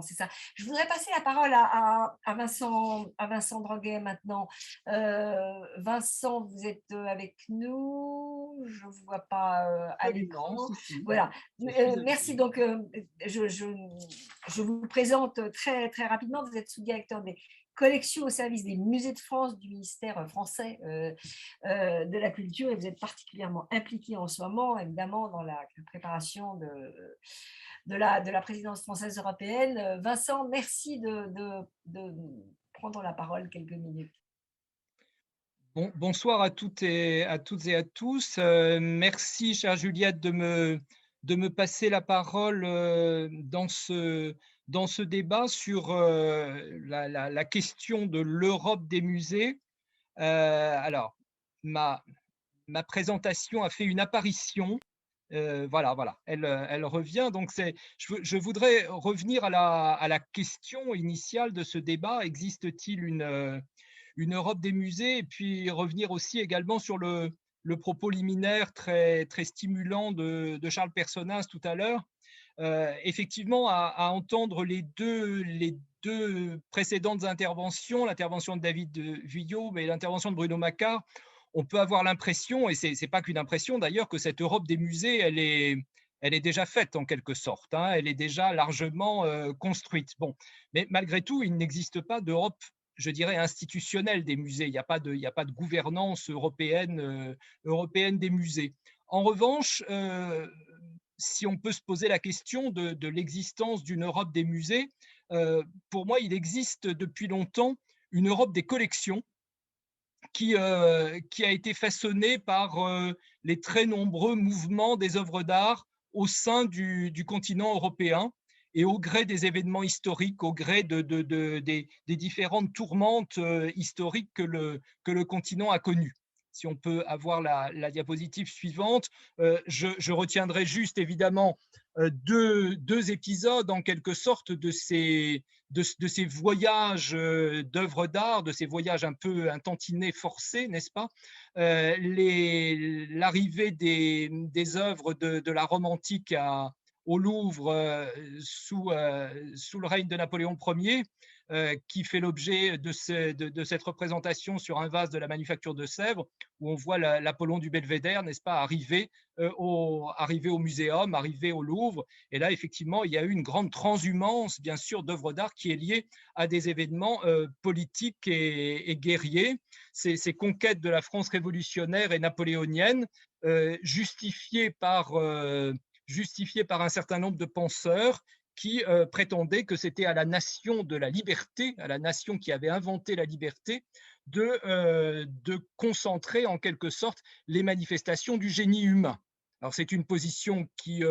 C'est ça. Je voudrais passer la parole à Vincent Droguet maintenant. Vincent, vous êtes avec nous? Je ne vous vois pas à Absolument, l'écran. si, si, Voilà. je suis avec Merci. vous. Donc, je vous présente très, très rapidement. Vous êtes sous-directeur des collections au service des musées de France du ministère français de la culture et vous êtes particulièrement impliqué en ce moment, évidemment, dans la préparation de la présidence française européenne. Vincent, merci de prendre la parole quelques minutes. Bonsoir à toutes et à tous. Merci, chère Juliette, de me passer la parole dans ce débat sur la question de l'Europe des musées. Alors, ma, ma présentation a fait une apparition. Voilà, elle revient. Donc, je voudrais revenir à la question initiale de ce débat. Existe-t-il une Europe des musées? Et puis revenir aussi également sur le propos liminaire très, très stimulant de Charles Personnaz tout à l'heure. Effectivement, à entendre les deux précédentes interventions, l'intervention de David Vuillot et l'intervention de Bruno Macquart, on peut avoir l'impression, et ce n'est pas qu'une impression d'ailleurs, que cette Europe des musées, elle est déjà faite en quelque sorte, hein, elle est déjà largement construite. Bon, mais malgré tout, il n'existe pas d'Europe, je dirais, institutionnelle des musées. Il n'y a pas de gouvernance européenne, européenne des musées. En revanche, si on peut se poser la question de l'existence d'une Europe des musées, pour moi, il existe depuis longtemps une Europe des collections qui a été façonnée par les très nombreux mouvements des œuvres d'art au sein du continent européen et au gré des événements historiques, au gré des différentes tourmentes historiques que le continent a connues. Si on peut avoir la diapositive suivante, je retiendrai juste évidemment deux épisodes en quelque sorte de ces voyages d'œuvres d'art, de ces voyages un peu intantinés, forcés, n'est-ce pas? L'arrivée des œuvres de la Rome antique au Louvre sous le règne de Napoléon Ier, qui fait l'objet de cette représentation sur un vase de la Manufacture de Sèvres, où on voit l'Apollon du Belvédère, n'est-ce pas, arriver au muséum, arriver au Louvre. Et là, effectivement, il y a eu une grande transhumance, bien sûr, d'œuvres d'art qui est liée à des événements politiques et guerriers. Ces conquêtes de la France révolutionnaire et napoléonienne, justifiées par un certain nombre de penseurs qui prétendaient que c'était à la nation de la liberté, à la nation qui avait inventé la liberté, de concentrer en quelque sorte les manifestations du génie humain. Alors c'est une position qui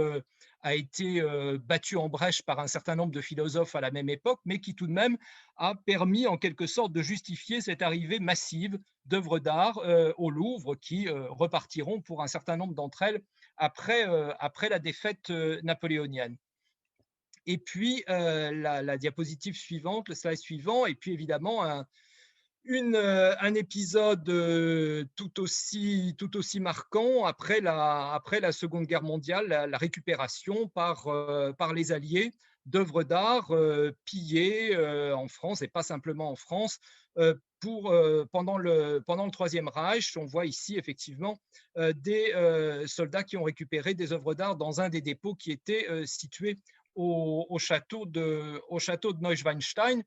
a été battue en brèche par un certain nombre de philosophes à la même époque, mais qui tout de même a permis en quelque sorte de justifier cette arrivée massive d'œuvres d'art au Louvre qui repartiront pour un certain nombre d'entre elles après la défaite napoléonienne. Et puis la diapositive suivante, le slide suivant, et puis évidemment un épisode tout aussi marquant après la Seconde Guerre mondiale, la récupération par les Alliés d'œuvres d'art pillées en France, et pas simplement en France, pendant le Troisième Reich. On voit ici effectivement des soldats qui ont récupéré des œuvres d'art dans un des dépôts qui était situé au château de Neuschwanstein.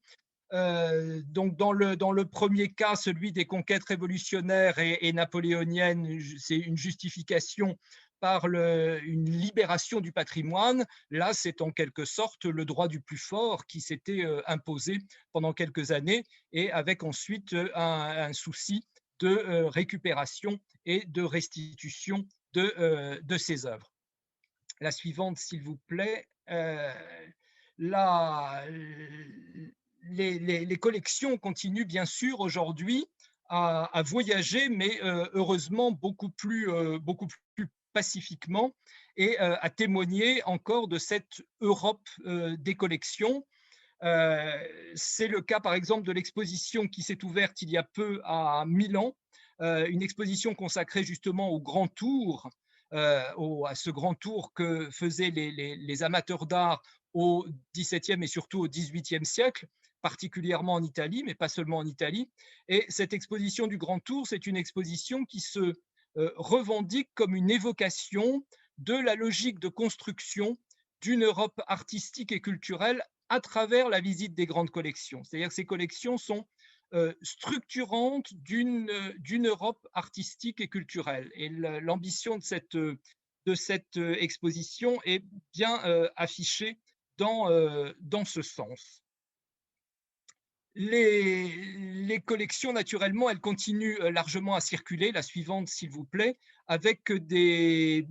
Donc dans le premier cas, celui des conquêtes révolutionnaires et napoléoniennes, c'est une justification par une libération du patrimoine. Là, c'est en quelque sorte le droit du plus fort qui s'était imposé pendant quelques années et avec ensuite un souci de récupération et de restitution de ces œuvres. La suivante, s'il vous plaît. La, les collections continuent bien sûr aujourd'hui à voyager, mais heureusement beaucoup plus pacifiquement et à témoigner encore de cette Europe des collections. C'est le cas par exemple de l'exposition qui s'est ouverte il y a peu à Milan, une exposition consacrée justement au Grand Tour, à ce grand tour que faisaient les amateurs d'art au XVIIe et surtout au XVIIIe siècle, particulièrement en Italie, mais pas seulement en Italie. Et cette exposition du Grand Tour, c'est une exposition qui se revendique comme une évocation de la logique de construction d'une Europe artistique et culturelle à travers la visite des grandes collections. C'est-à-dire que ces collections sont structurantes d'une Europe artistique et culturelle. Et l'ambition de cette exposition est bien affichée dans ce sens. Les collections, naturellement, elles continuent largement à circuler. La suivante, s'il vous plaît, avec des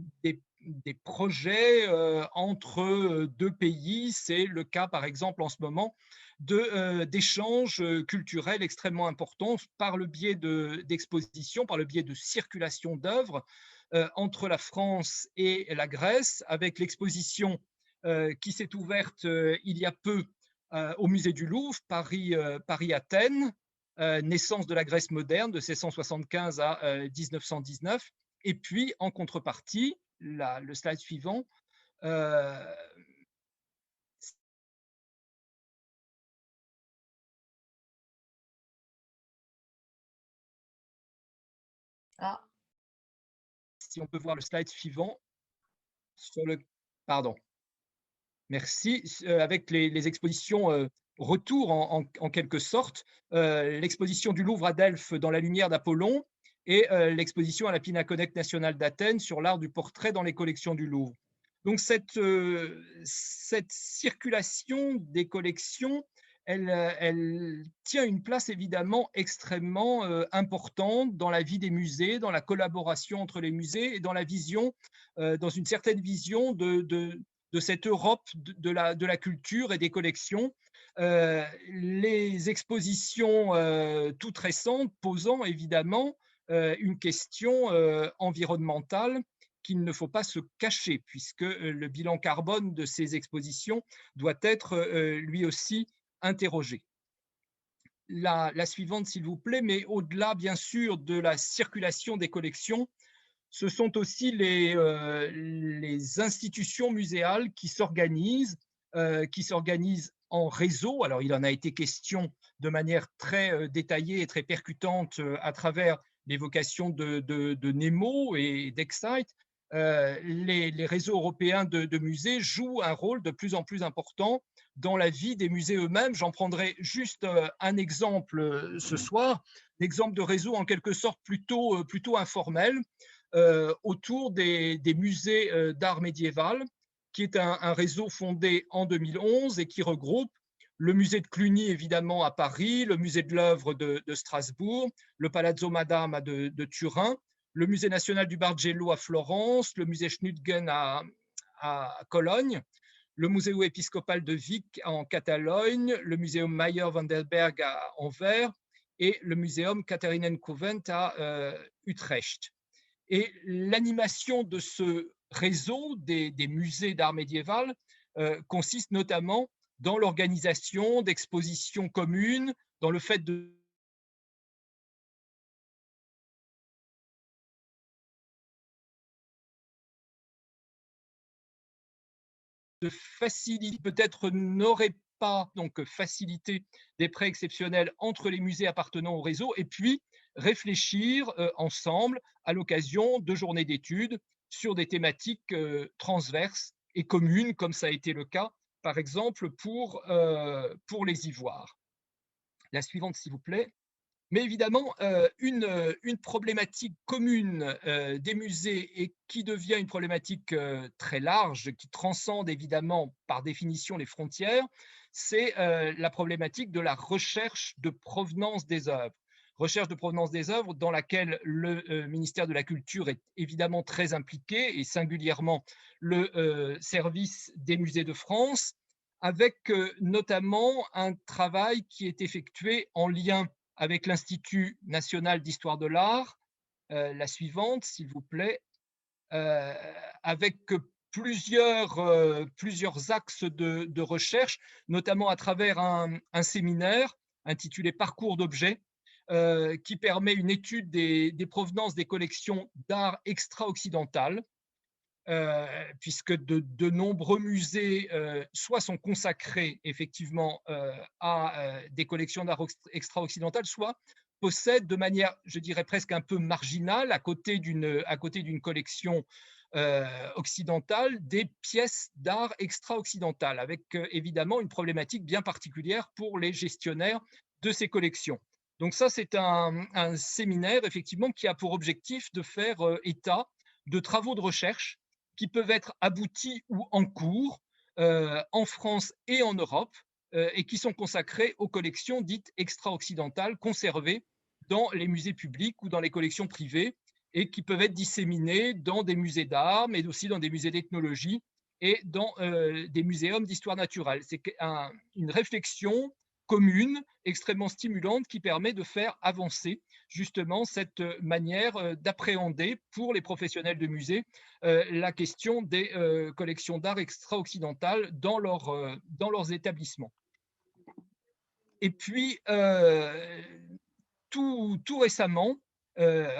projets entre deux pays. C'est le cas, par exemple, en ce moment, d'échanges culturels extrêmement importants par le biais d'expositions, par le biais de circulation d'œuvres entre la France et la Grèce, avec l'exposition qui s'est ouverte il y a peu au musée du Louvre, Paris-Athènes, naissance de la Grèce moderne de 1675 à 1919. Et puis, en contrepartie, le slide suivant, Ah, si on peut voir le slide suivant, sur le, pardon, merci, avec les expositions retour en quelque sorte, l'exposition du Louvre à Delphes dans la lumière d'Apollon et l'exposition à la Pinacothèque nationale d'Athènes sur l'art du portrait dans les collections du Louvre. Donc cette circulation des collections, elle tient une place évidemment extrêmement importante dans la vie des musées, dans la collaboration entre les musées et dans la vision, dans une certaine vision de cette Europe de la culture et des collections. Les expositions toutes récentes posant évidemment une question environnementale qu'il ne faut pas se cacher, puisque le bilan carbone de ces expositions doit être lui aussi interrogé. La suivante, s'il vous plaît, mais au-delà, bien sûr, de la circulation des collections, ce sont aussi les institutions muséales qui s'organisent en réseau. Alors, il en a été question de manière très détaillée et très percutante à travers l'évocation de Nemo et d'Excite. Les réseaux européens de musées jouent un rôle de plus en plus important dans la vie des musées eux-mêmes. J'en prendrai juste un exemple ce soir, l'exemple de réseau en quelque sorte plutôt informel autour des musées d'art médiéval, qui est un réseau fondé en 2011 et qui regroupe le musée de Cluny, évidemment, à Paris, le musée de l'œuvre de Strasbourg, le Palazzo Madama de Turin, le musée national du Bargello à Florence, le musée Schnütgen à Cologne, le Museo épiscopal de Vic en Catalogne, le Muséum Mayer-Vandelberg à Anvers et le Muséum Catharinenkoven à Utrecht. Et l'animation de ce réseau des musées d'art médiéval consiste notamment dans l'organisation d'expositions communes, dans le fait de faciliter, peut-être n'aurait pas donc facilité des prêts exceptionnels entre les musées appartenant au réseau, et puis réfléchir ensemble à l'occasion de journées d'études sur des thématiques transverses et communes, comme ça a été le cas, par exemple, pour les ivoires. La suivante, s'il vous plaît. Mais évidemment, une problématique commune des musées et qui devient une problématique très large, qui transcende évidemment par définition les frontières, c'est la problématique de la recherche de provenance des œuvres. Recherche de provenance des œuvres dans laquelle le ministère de la Culture est évidemment très impliqué, et singulièrement le service des musées de France, avec notamment un travail qui est effectué en lien avec l'Institut national d'histoire de l'art, la suivante, s'il vous plaît, avec plusieurs axes de recherche, notamment à travers un séminaire intitulé Parcours d'objets, qui permet une étude des provenances des collections d'art extra-occidentales, puisque de nombreux musées soit sont consacrés effectivement à des collections d'art extra-occidentales, soit possèdent de manière, je dirais presque un peu marginale, à côté d'une collection occidentale, des pièces d'art extra-occidentales, avec évidemment une problématique bien particulière pour les gestionnaires de ces collections. Donc ça, c'est un séminaire effectivement qui a pour objectif de faire état de travaux de recherche qui peuvent être aboutis ou en cours en France et en Europe et qui sont consacrés aux collections dites extra-occidentales conservées dans les musées publics ou dans les collections privées et qui peuvent être disséminées dans des musées d'art, mais aussi dans des musées d'ethnologie et dans des muséums d'histoire naturelle. C'est une réflexion commune, extrêmement stimulante, qui permet de faire avancer justement cette manière d'appréhender pour les professionnels de musée la question des collections d'art extra-occidentales dans leurs établissements. Et puis, tout récemment,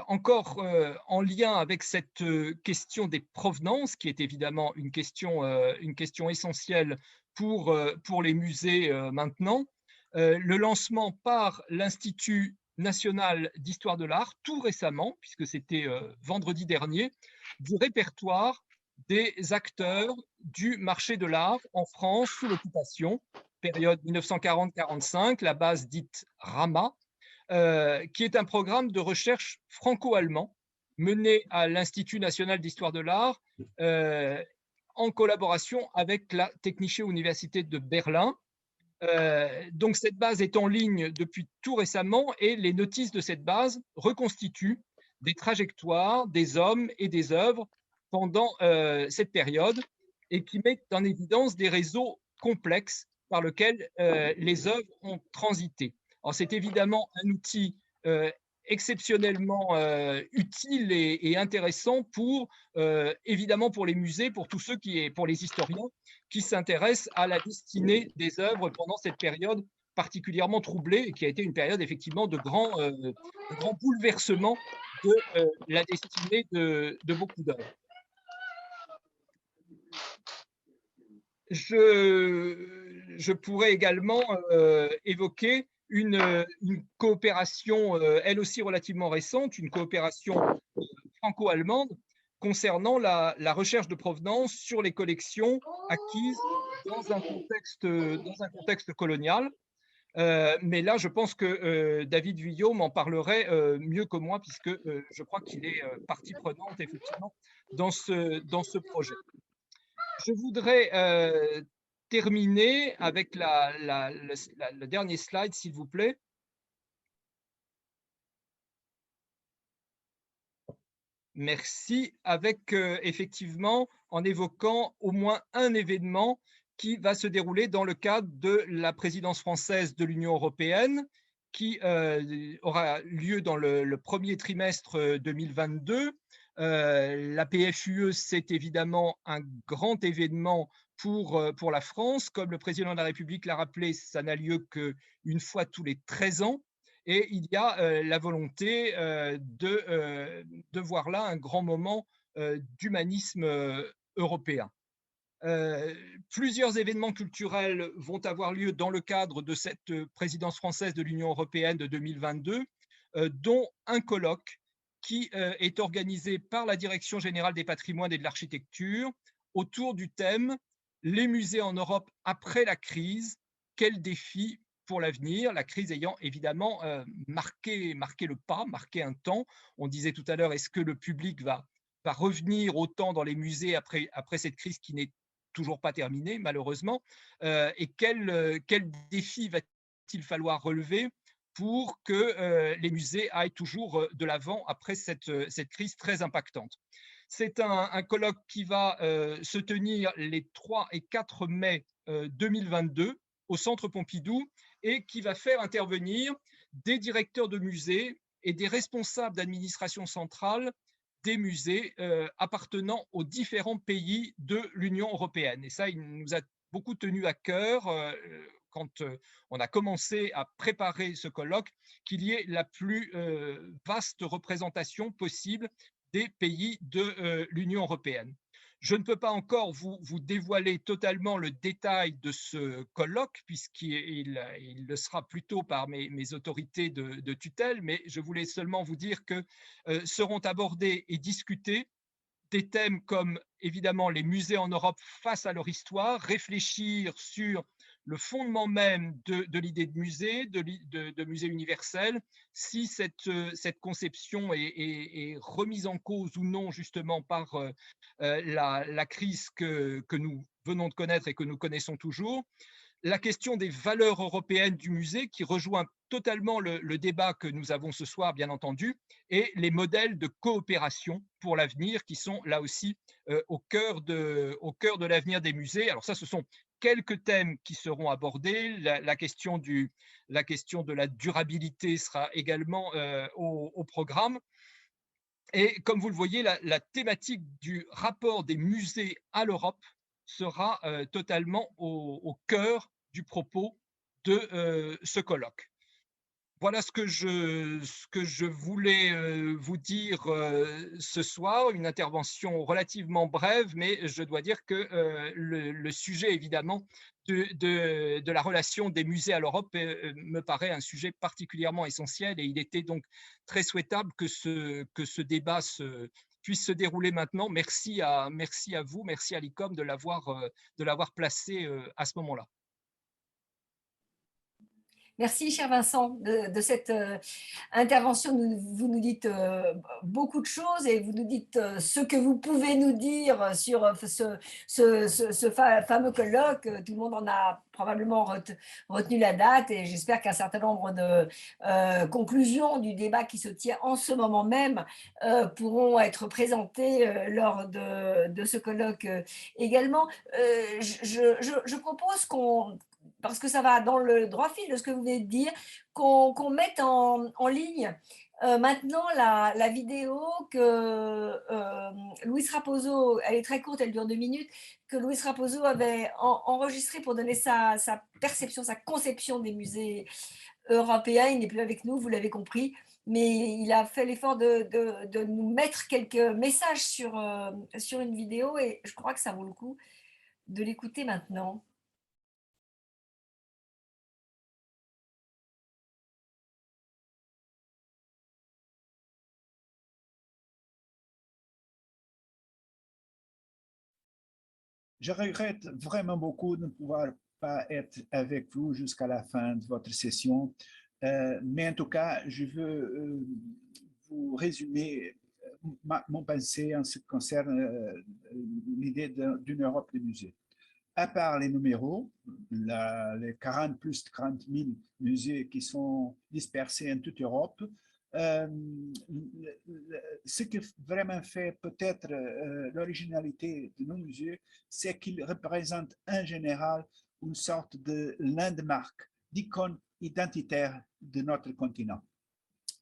encore en lien avec cette question des provenances, qui est évidemment une question essentielle pour les musées maintenant, le lancement par l'Institut national d'histoire de l'art, tout récemment, puisque c'était vendredi dernier, du répertoire des acteurs du marché de l'art en France sous l'occupation, période 1940-45, la base dite RAMA, qui est un programme de recherche franco-allemand mené à l'Institut national d'histoire de l'art en collaboration avec la Technische Universität de Berlin. Donc cette base est en ligne depuis tout récemment et les notices de cette base reconstituent des trajectoires des hommes et des œuvres pendant cette période et qui mettent en évidence des réseaux complexes par lesquels les œuvres ont transité. Alors c'est évidemment un outil exceptionnellement utile et intéressant évidemment pour les musées, pour tous ceux pour les historiens qui s'intéressent à la destinée des œuvres pendant cette période particulièrement troublée et qui a été une période effectivement de grands bouleversements de la destinée de beaucoup d'œuvres. Je pourrais également évoquer une coopération, elle aussi relativement récente, une coopération franco-allemande concernant la recherche de provenance sur les collections acquises dans un contexte colonial. Mais là, je pense que David Vuillaume m'en parlerait mieux que moi, puisque je crois qu'il est partie prenante, effectivement, dans ce projet. Je voudrais terminer avec le dernier slide, s'il vous plaît. Merci. Avec effectivement, en évoquant au moins un événement qui va se dérouler dans le cadre de la présidence française de l'Union européenne, qui aura lieu dans le premier trimestre 2022. La PFUE, c'est évidemment un grand événement pour la France. Comme le président de la République l'a rappelé, ça n'a lieu qu'une fois tous les 13 ans. Et il y a la volonté de voir là un grand moment d'humanisme européen. Plusieurs événements culturels vont avoir lieu dans le cadre de cette présidence française de l'Union européenne de 2022, dont un colloque qui est organisé par la Direction générale des patrimoines et de l'architecture autour du thème « Les musées en Europe après la crise, quels défis pour l'avenir ?» La crise ayant évidemment marqué le pas, marqué un temps. On disait tout à l'heure, est-ce que le public va revenir autant dans les musées après cette crise qui n'est toujours pas terminée, malheureusement, et quel défi va-t-il falloir relever pour que les musées aillent toujours de l'avant après cette crise très impactante. C'est un colloque qui va se tenir les 3 et 4 mai 2022 au Centre Pompidou et qui va faire intervenir des directeurs de musées et des responsables d'administration centrale des musées appartenant aux différents pays de l'Union européenne. Et ça, il nous a beaucoup tenu à cœur quand on a commencé à préparer ce colloque, qu'il y ait la plus vaste représentation possible des pays de l'Union européenne. Je ne peux pas encore vous dévoiler totalement le détail de ce colloque, puisqu'il le sera plutôt par mes autorités de tutelle, mais je voulais seulement vous dire que seront abordés et discutés des thèmes comme évidemment les musées en Europe face à leur histoire, réfléchir sur le fondement même de l'idée de musée, de musée universel, si cette conception est remise en cause ou non justement par la crise que nous venons de connaître et que nous connaissons toujours, la question des valeurs européennes du musée qui rejoint totalement le débat que nous avons ce soir, bien entendu, et les modèles de coopération pour l'avenir qui sont là aussi au cœur de l'avenir des musées. Alors ça, ce sont quelques thèmes qui seront abordés. La question de la durabilité sera également au programme. Et comme vous le voyez, la thématique du rapport des musées à l'Europe sera totalement au cœur du propos de ce colloque. Voilà ce que je voulais vous dire ce soir, une intervention relativement brève, mais je dois dire que le sujet évidemment de la relation des musées à l'Europe me paraît un sujet particulièrement essentiel et il était donc très souhaitable que ce débat puisse se dérouler maintenant. Merci à vous, merci à l'ICOM de l'avoir placé à ce moment-là. Merci, cher Vincent, de cette intervention. Vous nous dites beaucoup de choses et vous nous dites ce que vous pouvez nous dire sur ce fameux colloque. Tout le monde en a probablement retenu la date et j'espère qu'un certain nombre de conclusions du débat qui se tient en ce moment même pourront être présentées lors de ce colloque également. Je propose parce que ça va dans le droit fil de ce que vous venez de dire, qu'on mette en ligne maintenant la vidéo que Luis Raposo, elle est très courte, elle dure 2 minutes, que Luis Raposo avait enregistrée pour donner sa perception, sa conception des musées européens. Il n'est plus avec nous, vous l'avez compris, mais il a fait l'effort de nous mettre quelques messages sur une vidéo et je crois que ça vaut le coup de l'écouter maintenant. Je regrette vraiment beaucoup de ne pouvoir pas être avec vous jusqu'à la fin de votre session, mais en tout cas, je veux vous résumer mon pensée en ce qui concerne l'idée d'une Europe des musées. À part les numéros, les 40 plus de 40 000 musées qui sont dispersés en toute Europe, ce qui vraiment fait peut-être l'originalité de nos musées, c'est qu'ils représentent en général une sorte de landmark, d'icône identitaire de notre continent.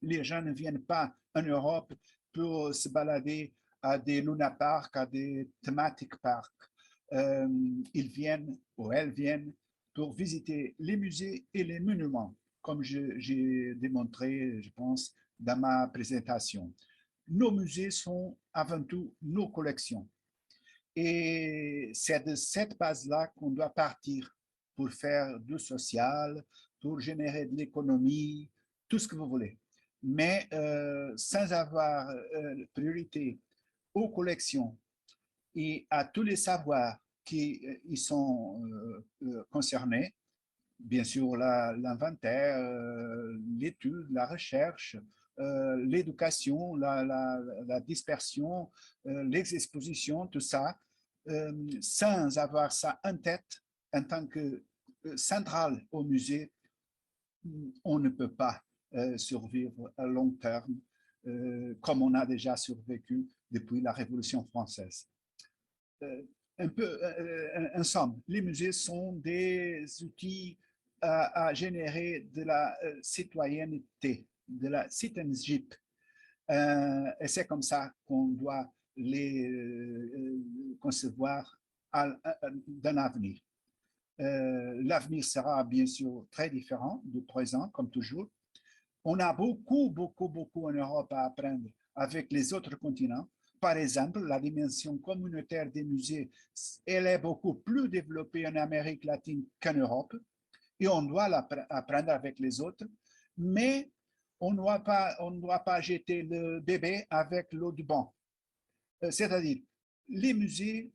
Les gens ne viennent pas en Europe pour se balader à des Luna Park, à des thematic parks. Ils viennent ou elles viennent pour visiter les musées et les monuments, comme j'ai démontré, je pense, dans ma présentation. Nos musées sont avant tout nos collections. Et c'est de cette base-là qu'on doit partir pour faire du social, pour générer de l'économie, tout ce que vous voulez. Mais sans avoir priorité aux collections et à tous les savoirs qui y sont concernés, bien sûr l'inventaire, l'étude, la recherche, l'éducation, la dispersion, les expositions, tout ça, sans avoir ça en tête en tant que centrale au musée, on ne peut pas survivre à long terme comme on a déjà survécu depuis la Révolution française. Un peu, en somme, les musées sont des outils à générer de la citoyenneté, de la citizenship. Et c'est comme ça qu'on doit les concevoir d'un avenir. L'avenir sera bien sûr très différent du présent, comme toujours. On a beaucoup en Europe à apprendre avec les autres continents, par exemple, la dimension communautaire des musées, elle est beaucoup plus développée en Amérique latine qu'en Europe, et on doit l'apprendre avec les autres, mais on ne doit pas jeter le bébé avec l'eau du bain. C'est-à-dire, les musées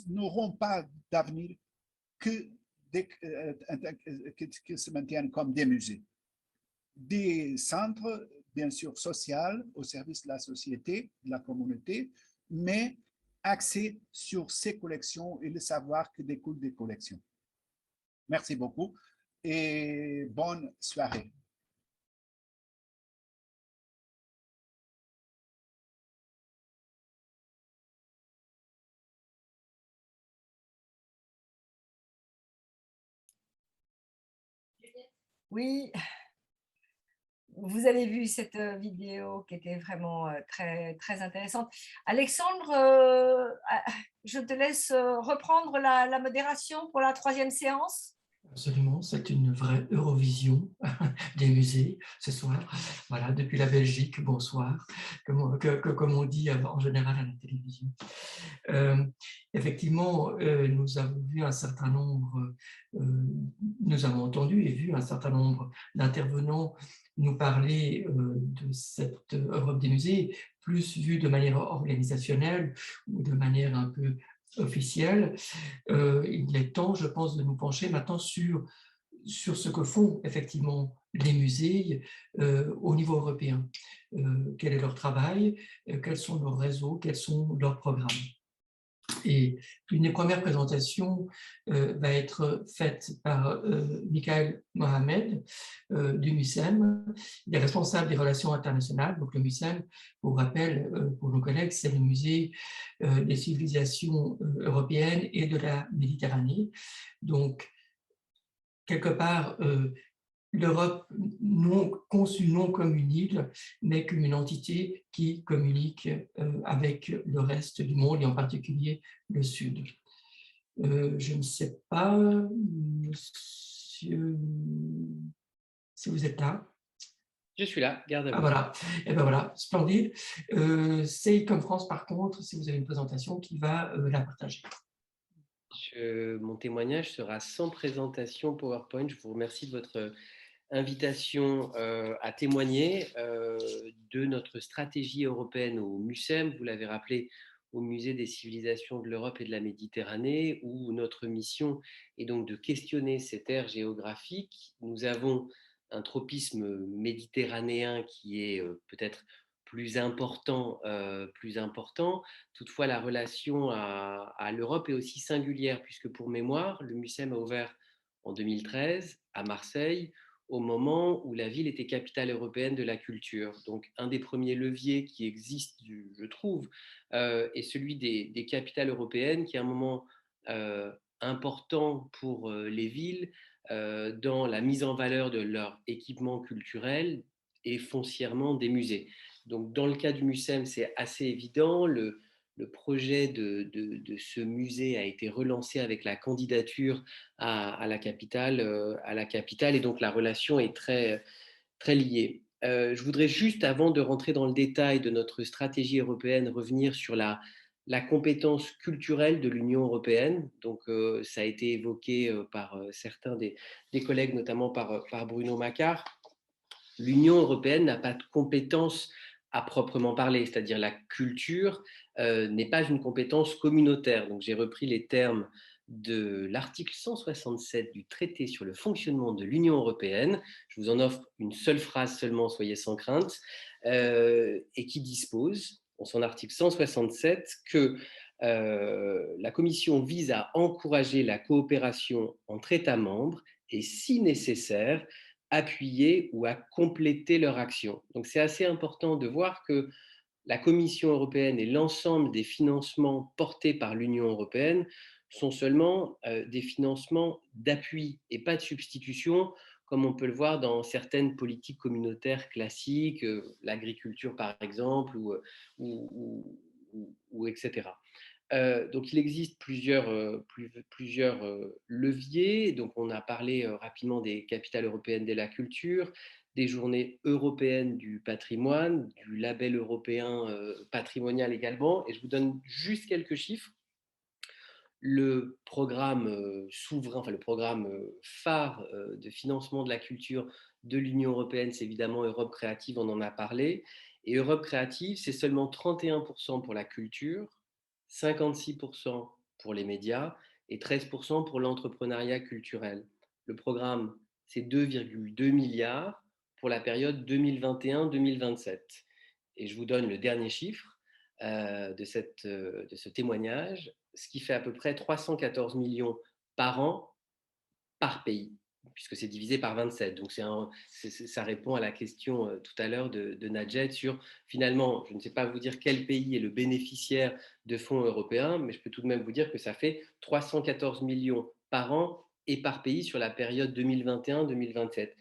n'auront pas d'avenir que qu'ils se maintiennent comme des musées. Des centres, bien sûr, sociaux au service de la société, de la communauté, mais axés sur ces collections et le savoir qui découle des collections. Merci beaucoup et bonne soirée. Oui, vous avez vu cette vidéo qui était vraiment très, très intéressante. Alexandre, je te laisse reprendre la modération pour la 3e séance. Absolument, c'est une vraie Eurovision des musées ce soir. Voilà, depuis la Belgique, bonsoir, comme on dit en général à la télévision. Effectivement, nous avons vu un certain nombre, nous avons entendu et vu un certain nombre d'intervenants nous parler de cette Europe des musées, plus vue de manière organisationnelle ou de manière un peu officielle. Il est temps, je pense, de nous pencher maintenant sur ce que font effectivement les musées au niveau européen. Quel est leur travail, quels sont leurs réseaux, quels sont leurs programmes. Et une des premières présentations va être faite par Michael Mohamed du MUSEM. Il est responsable des relations internationales. Donc le MUSEM, pour rappel, pour nos collègues, c'est le musée des civilisations européennes et de la Méditerranée. Donc, quelque part, l'Europe conçue non comme une île, mais comme une entité qui communique avec le reste du monde et en particulier le Sud. Je ne sais pas, monsieur, si vous êtes là. Je suis là, garde à vous. Ah voilà, et ben voilà, splendide. C'est comme France, par contre, si vous avez une présentation, qui va la partager. Mon témoignage sera sans présentation PowerPoint. Je vous remercie de votre invitation à témoigner de notre stratégie européenne au MUSEM, vous l'avez rappelé, au Musée des civilisations de l'Europe et de la Méditerranée, où notre mission est donc de questionner cette aire géographique. Nous avons un tropisme méditerranéen qui est peut-être plus important. Toutefois, la relation à l'Europe est aussi singulière, puisque pour mémoire, le MUSEM a ouvert en 2013 à Marseille, au moment où la ville était capitale européenne de la culture. Donc, un des premiers leviers qui existent, je trouve, est celui des capitales européennes, qui est un moment important pour les villes dans la mise en valeur de leur équipement culturel et foncièrement des musées. Donc, dans le cas du MUSEM, c'est assez évident. Le projet de ce musée a été relancé avec la candidature à la capitale, et donc la relation est très, très liée. Je voudrais juste, avant de rentrer dans le détail de notre stratégie européenne, revenir sur la compétence culturelle de l'Union européenne. Donc, ça a été évoqué par certains des collègues, notamment par Bruno Macquart. L'Union européenne n'a pas de compétence à proprement parler, c'est-à-dire la culture n'est pas une compétence communautaire. Donc, j'ai repris les termes de l'article 167 du traité sur le fonctionnement de l'Union européenne. Je vous en offre une seule phrase seulement, soyez sans crainte, et qui dispose, en son article 167, que la Commission vise à encourager la coopération entre États membres et, si nécessaire, appuyer ou à compléter leur action. Donc, c'est assez important de voir que la Commission européenne et l'ensemble des financements portés par l'Union européenne sont seulement des financements d'appui et pas de substitution, comme on peut le voir dans certaines politiques communautaires classiques, l'agriculture par exemple, ou etc. Donc, il existe plusieurs leviers. Donc, on a parlé rapidement des capitales européennes de la culture, des journées européennes du patrimoine, du label européen patrimonial également. Et je vous donne juste quelques chiffres. Le programme souverain, enfin le programme phare de financement de la culture de l'Union européenne, c'est évidemment Europe Créative, on en a parlé. Et Europe Créative, c'est seulement 31% pour la culture, 56% pour les médias et 13% pour l'entrepreneuriat culturel. Le programme, c'est 2,2 milliards pour la période 2021-2027. Et je vous donne le dernier chiffre de ce témoignage, ce qui fait à peu près 314 millions par an par pays, puisque c'est divisé par 27. Donc ça répond à la question tout à l'heure de Nadjet sur, finalement, je ne sais pas vous dire quel pays est le bénéficiaire de fonds européens, mais je peux tout de même vous dire que ça fait 314 millions par an et par pays sur la période 2021-2027.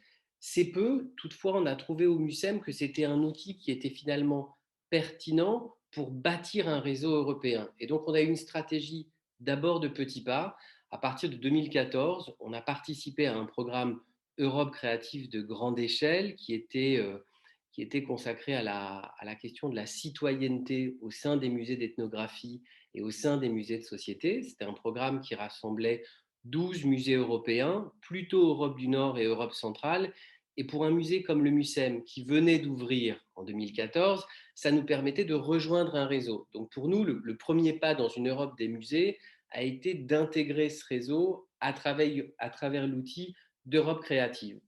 C'est peu, toutefois, on a trouvé au MUSEM que c'était un outil qui était finalement pertinent pour bâtir un réseau européen. Et donc, on a eu une stratégie d'abord de petits pas. À partir de 2014, on a participé à un programme Europe créative de grande échelle qui était consacré à la question de la citoyenneté au sein des musées d'ethnographie et au sein des musées de société. C'était un programme qui rassemblait 12 musées européens, plutôt Europe du Nord et Europe centrale. Et pour un musée comme le MUSEM, qui venait d'ouvrir en 2014, ça nous permettait de rejoindre un réseau. Donc pour nous, le premier pas dans une Europe des musées a été d'intégrer ce réseau à travers l'outil d'Europe créative.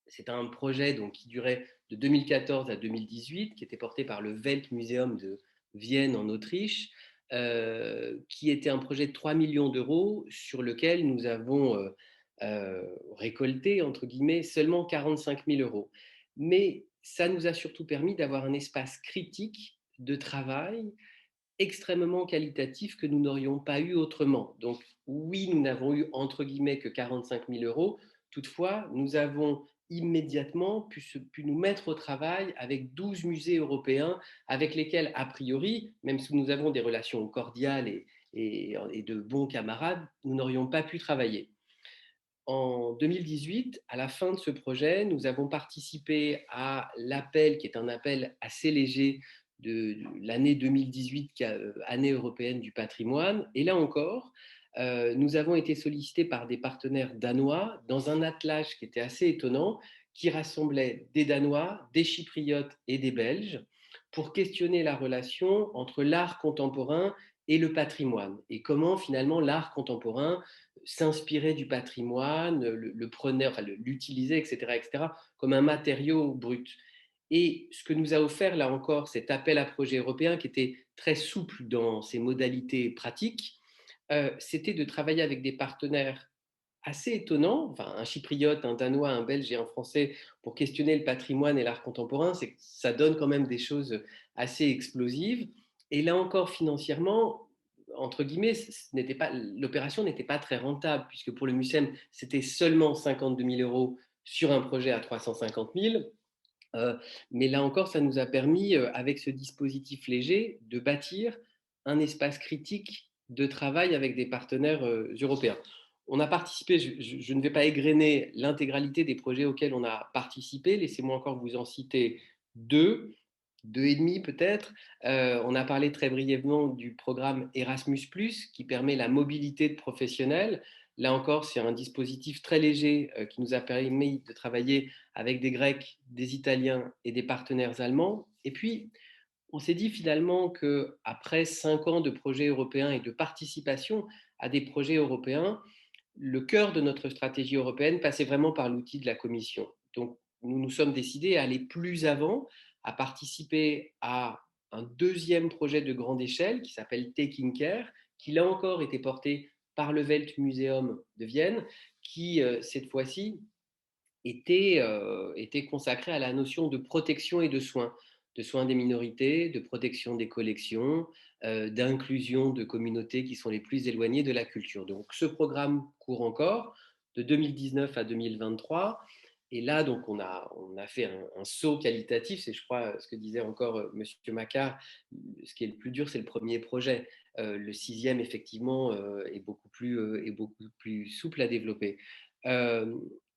C'est un projet donc, qui durait de 2014 à 2018, qui était porté par le Weltmuseum de Vienne en Autriche, qui était un projet de 3 millions d'euros sur lequel nous avons récolté, entre guillemets, seulement 45 000 euros. Mais ça nous a surtout permis d'avoir un espace critique de travail extrêmement qualitatif que nous n'aurions pas eu autrement. Donc oui, nous n'avons eu entre guillemets que 45 000 euros. Toutefois, nous avons immédiatement pu nous mettre au travail avec 12 musées européens avec lesquels, a priori, même si nous avons des relations cordiales et de bons camarades, nous n'aurions pas pu travailler. En 2018, à la fin de ce projet, nous avons participé à l'appel, qui est un appel assez léger de l'année 2018, année européenne du patrimoine. Et là encore, nous avons été sollicités par des partenaires danois dans un attelage qui était assez étonnant, qui rassemblait des Danois, des Chypriotes et des Belges pour questionner la relation entre l'art contemporain et le patrimoine, et comment finalement l'art contemporain s'inspirait du patrimoine, le prenait, enfin l'utilisait, etc., comme un matériau brut. Et ce que nous a offert, là encore, cet appel à projet européen qui était très souple dans ses modalités pratiques, c'était de travailler avec des partenaires assez étonnants, enfin un chypriote, un danois, un belge et un français, pour questionner le patrimoine et l'art contemporain. Ça donne quand même des choses assez explosives. Et là encore, financièrement, entre guillemets, l'opération n'était pas très rentable, puisque pour le MUSEM, c'était seulement 52 000 euros sur un projet à 350 000. Mais là encore, ça nous a permis, avec ce dispositif léger, de bâtir un espace critique de travail avec des partenaires européens. On a participé, je ne vais pas égrener l'intégralité des projets auxquels on a participé, laissez-moi encore vous en citer deux et demi peut-être. On a parlé très brièvement du programme Erasmus+, qui permet la mobilité de professionnels. Là encore, c'est un dispositif très léger qui nous a permis de travailler avec des Grecs, des Italiens et des partenaires allemands. Et puis, on s'est dit finalement qu'après 5 ans de projets européens et de participation à des projets européens, le cœur de notre stratégie européenne passait vraiment par l'outil de la Commission. Donc, nous nous sommes décidés à aller plus avant, à participer à un deuxième projet de grande échelle qui s'appelle Taking Care, qui là encore était porté par le Weltmuseum de Vienne, qui cette fois-ci était consacré à la notion de protection et de soins des minorités, de protection des collections, d'inclusion de communautés qui sont les plus éloignées de la culture. Donc ce programme court encore de 2019 à 2023. Et là, donc, on a fait un saut qualitatif. C'est, je crois, ce que disait encore Monsieur Macquart. Ce qui est le plus dur, c'est le premier projet. Le sixième, effectivement, est beaucoup plus souple à développer.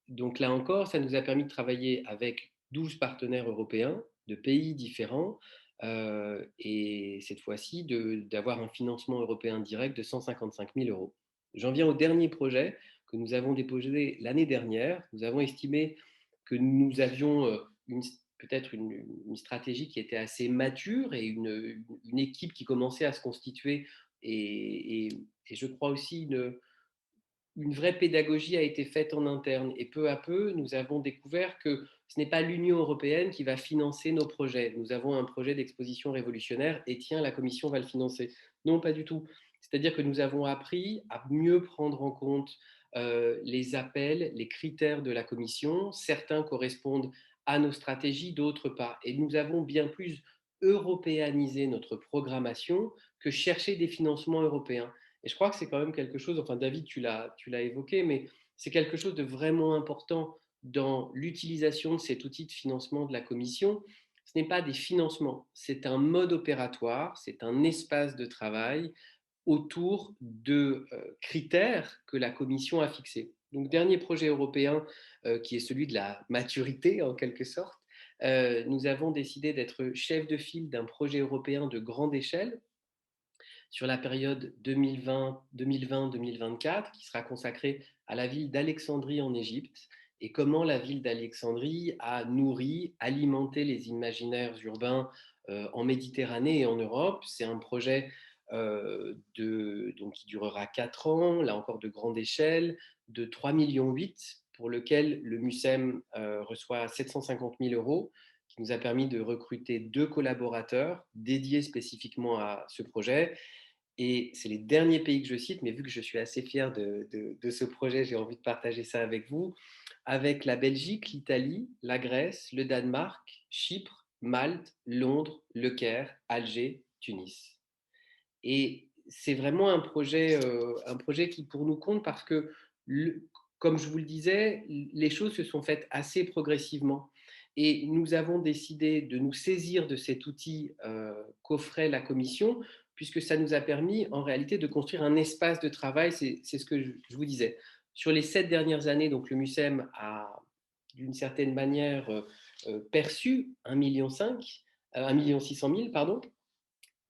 Donc là encore, ça nous a permis de travailler avec 12 partenaires européens de pays différents et cette fois-ci d'avoir un financement européen direct de 155 000 euros. J'en viens au dernier projet que nous avons déposé l'année dernière. Nous avons estimé que nous avions peut-être une stratégie qui était assez mature et une équipe qui commençait à se constituer et je crois aussi une vraie pédagogie a été faite en interne. Et peu à peu, nous avons découvert que ce n'est pas l'Union européenne qui va financer nos projets. Nous avons un projet d'exposition révolutionnaire et tiens, la Commission va le financer. Non, pas du tout. C'est-à-dire que nous avons appris à mieux prendre en compte les appels, les critères de la Commission. Certains correspondent à nos stratégies, d'autres pas. Et nous avons bien plus européanisé notre programmation que chercher des financements européens. Et je crois que c'est quand même quelque chose, enfin David, tu l'as évoqué, mais c'est quelque chose de vraiment important dans l'utilisation de cet outil de financement de la Commission. Ce n'est pas des financements, c'est un mode opératoire, c'est un espace de travail autour de critères que la Commission a fixés. Donc, dernier projet européen qui est celui de la maturité en quelque sorte, nous avons décidé d'être chef de file d'un projet européen de grande échelle sur la période 2020-2024 qui sera consacrée à la ville d'Alexandrie en Égypte et comment la ville d'Alexandrie a nourri, alimenté les imaginaires urbains en Méditerranée et en Europe. C'est un projet donc, qui durera 4 ans, là encore de grande échelle, de 3,8 millions pour lequel le MUSEM reçoit 750 000 euros qui nous a permis de recruter 2 collaborateurs dédiés spécifiquement à ce projet. Et c'est les derniers pays que je cite, mais vu que je suis assez fier de ce projet, j'ai envie de partager ça avec vous, avec la Belgique, l'Italie, la Grèce, le Danemark, Chypre, Malte, Londres, Le Caire, Alger, Tunis. Et c'est vraiment un projet qui pour nous compte parce que, comme je vous le disais, les choses se sont faites assez progressivement. Et nous avons décidé de nous saisir de cet outil qu'offrait la Commission, puisque ça nous a permis en réalité de construire un espace de travail, c'est ce que je vous disais. Sur les 7 dernières années, donc le MUSEM a d'une certaine manière perçu 1,5 million, 1,6 million, pardon,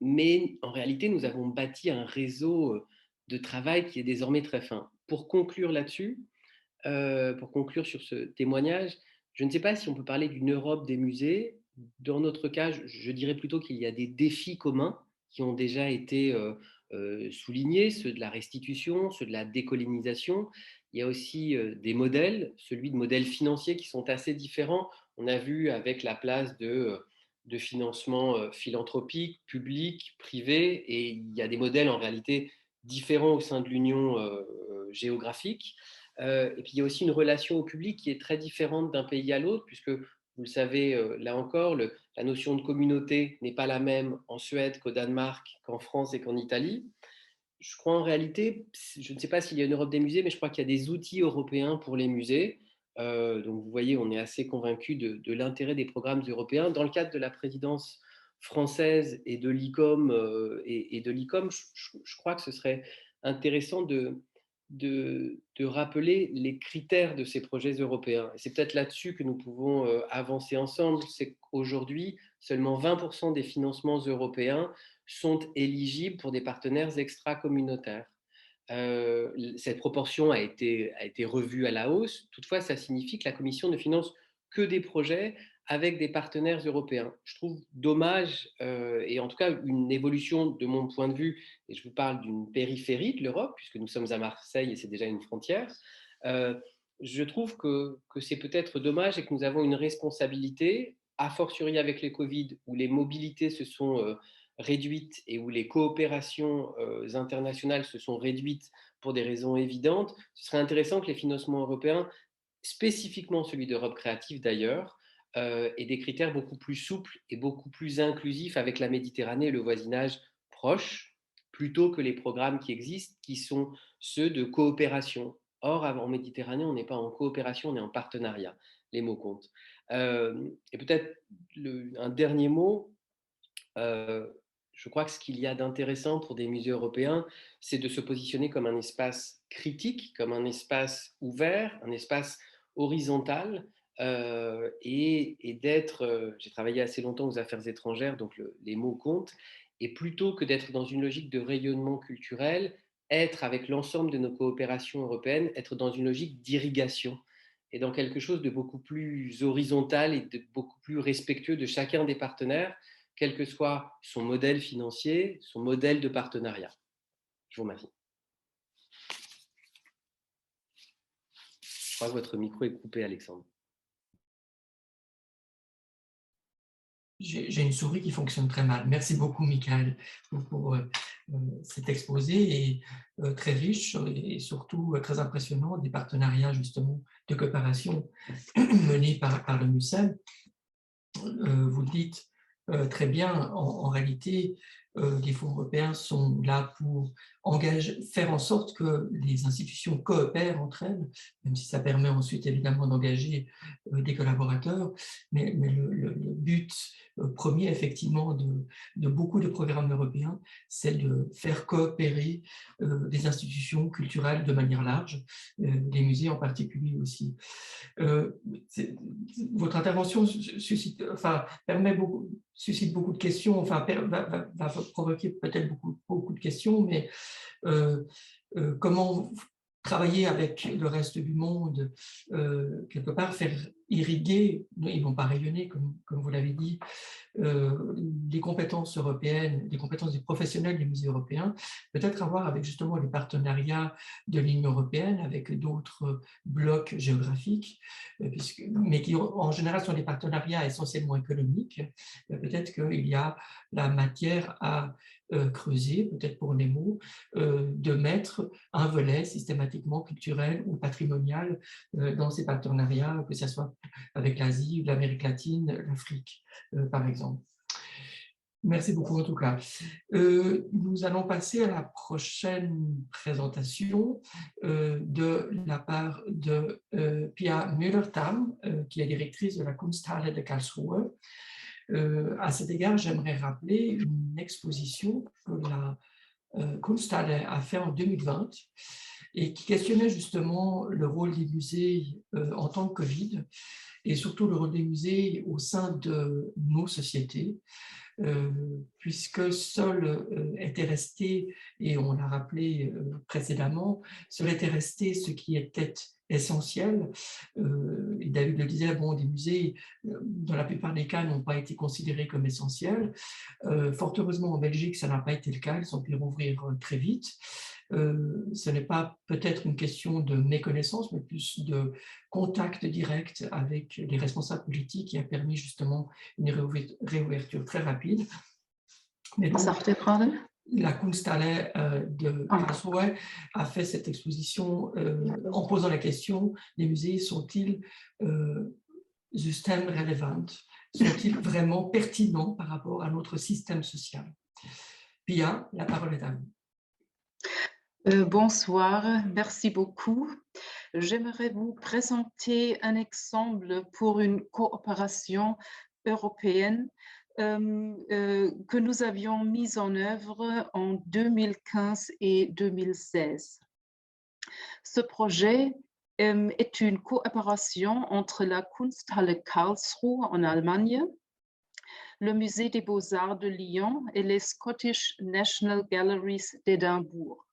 mais en réalité, nous avons bâti un réseau de travail qui est désormais très fin. Pour conclure là-dessus, pour conclure sur ce témoignage, je ne sais pas si on peut parler d'une Europe des musées. Dans notre cas, je dirais plutôt qu'il y a des défis communs qui ont déjà été soulignés, ceux de la restitution, ceux de la décolonisation. Il y a aussi des modèles, celui de modèles financiers qui sont assez différents. On a vu avec la place de financement philanthropique, public, privé, et il y a des modèles en réalité différents au sein de l'Union géographique. Et puis il y a aussi une relation au public qui est très différente d'un pays à l'autre, puisque vous le savez, là encore, la notion de communauté n'est pas la même en Suède qu'au Danemark, qu'en France et qu'en Italie. Je crois en réalité, je ne sais pas s'il y a une Europe des musées, mais je crois qu'il y a des outils européens pour les musées. Donc vous voyez, on est assez convaincu de l'intérêt des programmes européens. Dans le cadre de la présidence française et de l'ICOM, je crois que ce serait intéressant de rappeler les critères de ces projets européens. Et c'est peut-être là-dessus que nous pouvons avancer ensemble. C'est qu'aujourd'hui, seulement 20% des financements européens sont éligibles pour des partenaires extra-communautaires. Cette proportion a été revue à la hausse. Toutefois, ça signifie que la Commission ne finance que des projets avec des partenaires européens. Je trouve dommage, et en tout cas une évolution de mon point de vue, et je vous parle d'une périphérie de l'Europe, puisque nous sommes à Marseille et c'est déjà une frontière, je trouve que c'est peut-être dommage et que nous avons une responsabilité, a fortiori avec les Covid, où les mobilités se sont réduites et où les coopérations internationales se sont réduites pour des raisons évidentes. Ce serait intéressant que les financements européens, spécifiquement celui d'Europe créative d'ailleurs, et des critères beaucoup plus souples et beaucoup plus inclusifs avec la Méditerranée et le voisinage proche, plutôt que les programmes qui existent, qui sont ceux de coopération. Or, en Méditerranée, on n'est pas en coopération, on est en partenariat. Les mots comptent. Et peut-être un dernier mot. Je crois que ce qu'il y a d'intéressant pour des musées européens, c'est de se positionner comme un espace critique, comme un espace ouvert, un espace horizontale et d'être, j'ai travaillé assez longtemps aux affaires étrangères, donc les mots comptent, et plutôt que d'être dans une logique de rayonnement culturel, être avec l'ensemble de nos coopérations européennes, être dans une logique d'irrigation et dans quelque chose de beaucoup plus horizontal et de beaucoup plus respectueux de chacun des partenaires, quel que soit son modèle financier, son modèle de partenariat. Je vous remercie. Je crois que votre micro est coupé, Alexandre. J'ai une souris qui fonctionne très mal. Merci beaucoup, Michael, pour cet exposé et, très riche et surtout très impressionnant des partenariats justement de coopération menés par le MUCEM. Vous le dites très bien, en réalité, les fonds européens sont là pour faire en sorte que les institutions coopèrent entre elles, même si ça permet ensuite évidemment d'engager des collaborateurs. Mais le but premier, effectivement, de beaucoup de programmes européens, c'est de faire coopérer des institutions culturelles de manière large, les musées en particulier aussi. Votre intervention suscite beaucoup de questions, va provoquer peut-être beaucoup de questions, mais comment travailler avec le reste du monde, quelque part faire irriguer, et non pas rayonner, comme vous l'avez dit, les compétences européennes, les compétences des professionnels des musées européens, peut-être avoir avec justement les partenariats de l'Union européenne, avec d'autres blocs géographiques, mais qui en général sont des partenariats essentiellement économiques. Peut-être qu'il y a la matière à creuser, peut-être pour Nemo, de mettre un volet systématiquement culturel ou patrimonial dans ces partenariats, que ce soit avec l'Asie, l'Amérique latine, l'Afrique, par exemple. Merci beaucoup en tout cas. Nous allons passer à la prochaine présentation de la part de Pia Müller-Tam, qui est directrice de la Kunsthalle de Karlsruhe. À cet égard, j'aimerais rappeler une exposition que la Kunsthalle a fait en 2020 et qui questionnait justement le rôle des musées en temps de Covid et surtout le rôle des musées au sein de nos sociétés, puisque seul était resté, et on l'a rappelé précédemment, seul était resté ce qui était essentiel. Et David le disait, bon, des musées, dans la plupart des cas, n'ont pas été considérés comme essentiels. Fort heureusement, en Belgique, ça n'a pas été le cas, ils ont pu rouvrir très vite. Ce n'est pas peut-être une question de méconnaissance, mais plus de contact direct avec les responsables politiques qui a permis justement une réouverture très rapide. Mais donc, la Kunsthalle de Karlsruhe a fait cette exposition en posant la question, les musées sont-ils système-relevant? Sont-ils vraiment pertinents par rapport à notre système social? Pia, la parole est à vous. Bonsoir, merci beaucoup. J'aimerais vous présenter un exemple pour une coopération européenne que nous avions mise en œuvre en 2015 et 2016. Ce projet est une coopération entre la Kunsthalle Karlsruhe en Allemagne, le Musée des Beaux-Arts de Lyon et les Scottish National Galleries d'Édimbourg.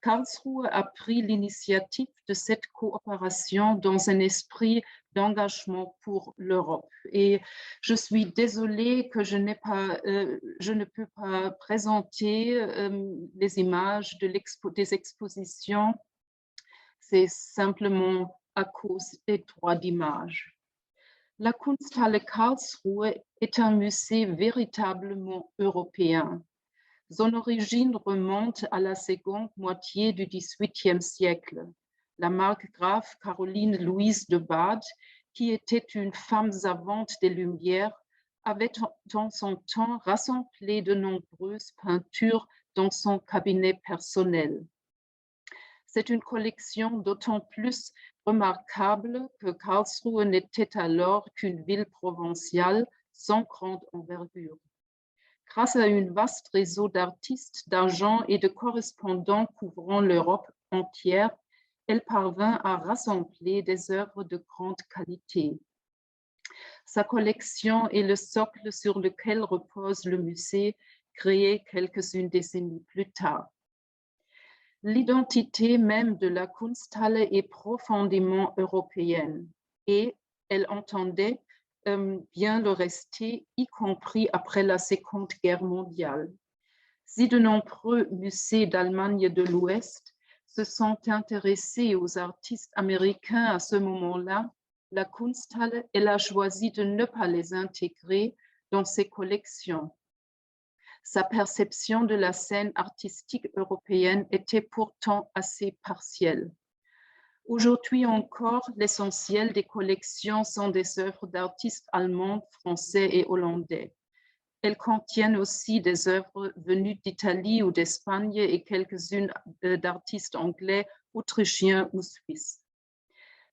Karlsruhe a pris l'initiative de cette coopération dans un esprit d'engagement pour l'Europe. Et je suis désolée que je ne peux pas présenter les images des expositions. C'est simplement à cause des droits d'image. La Kunsthalle Karlsruhe est un musée véritablement européen. Son origine remonte à la seconde moitié du XVIIIe siècle. La margrave Caroline Louise de Bade, qui était une femme savante des Lumières, avait dans son temps rassemblé de nombreuses peintures dans son cabinet personnel. C'est une collection d'autant plus remarquable que Karlsruhe n'était alors qu'une ville provinciale sans grande envergure. Grâce à un vaste réseau d'artistes, d'agents et de correspondants couvrant l'Europe entière, elle parvint à rassembler des œuvres de grande qualité. Sa collection est le socle sur lequel repose le musée, créé quelques-unes décennies plus tard. L'identité même de la Kunsthalle est profondément européenne et elle entendait bien le rester, y compris après la Seconde Guerre mondiale. Si de nombreux musées d'Allemagne de l'Ouest se sont intéressés aux artistes américains à ce moment-là, la Kunsthalle, elle a choisi de ne pas les intégrer dans ses collections. Sa perception de la scène artistique européenne était pourtant assez partielle. Aujourd'hui encore, l'essentiel des collections sont des œuvres d'artistes allemands, français et hollandais. Elles contiennent aussi des œuvres venues d'Italie ou d'Espagne et quelques-unes d'artistes anglais, autrichiens ou suisses.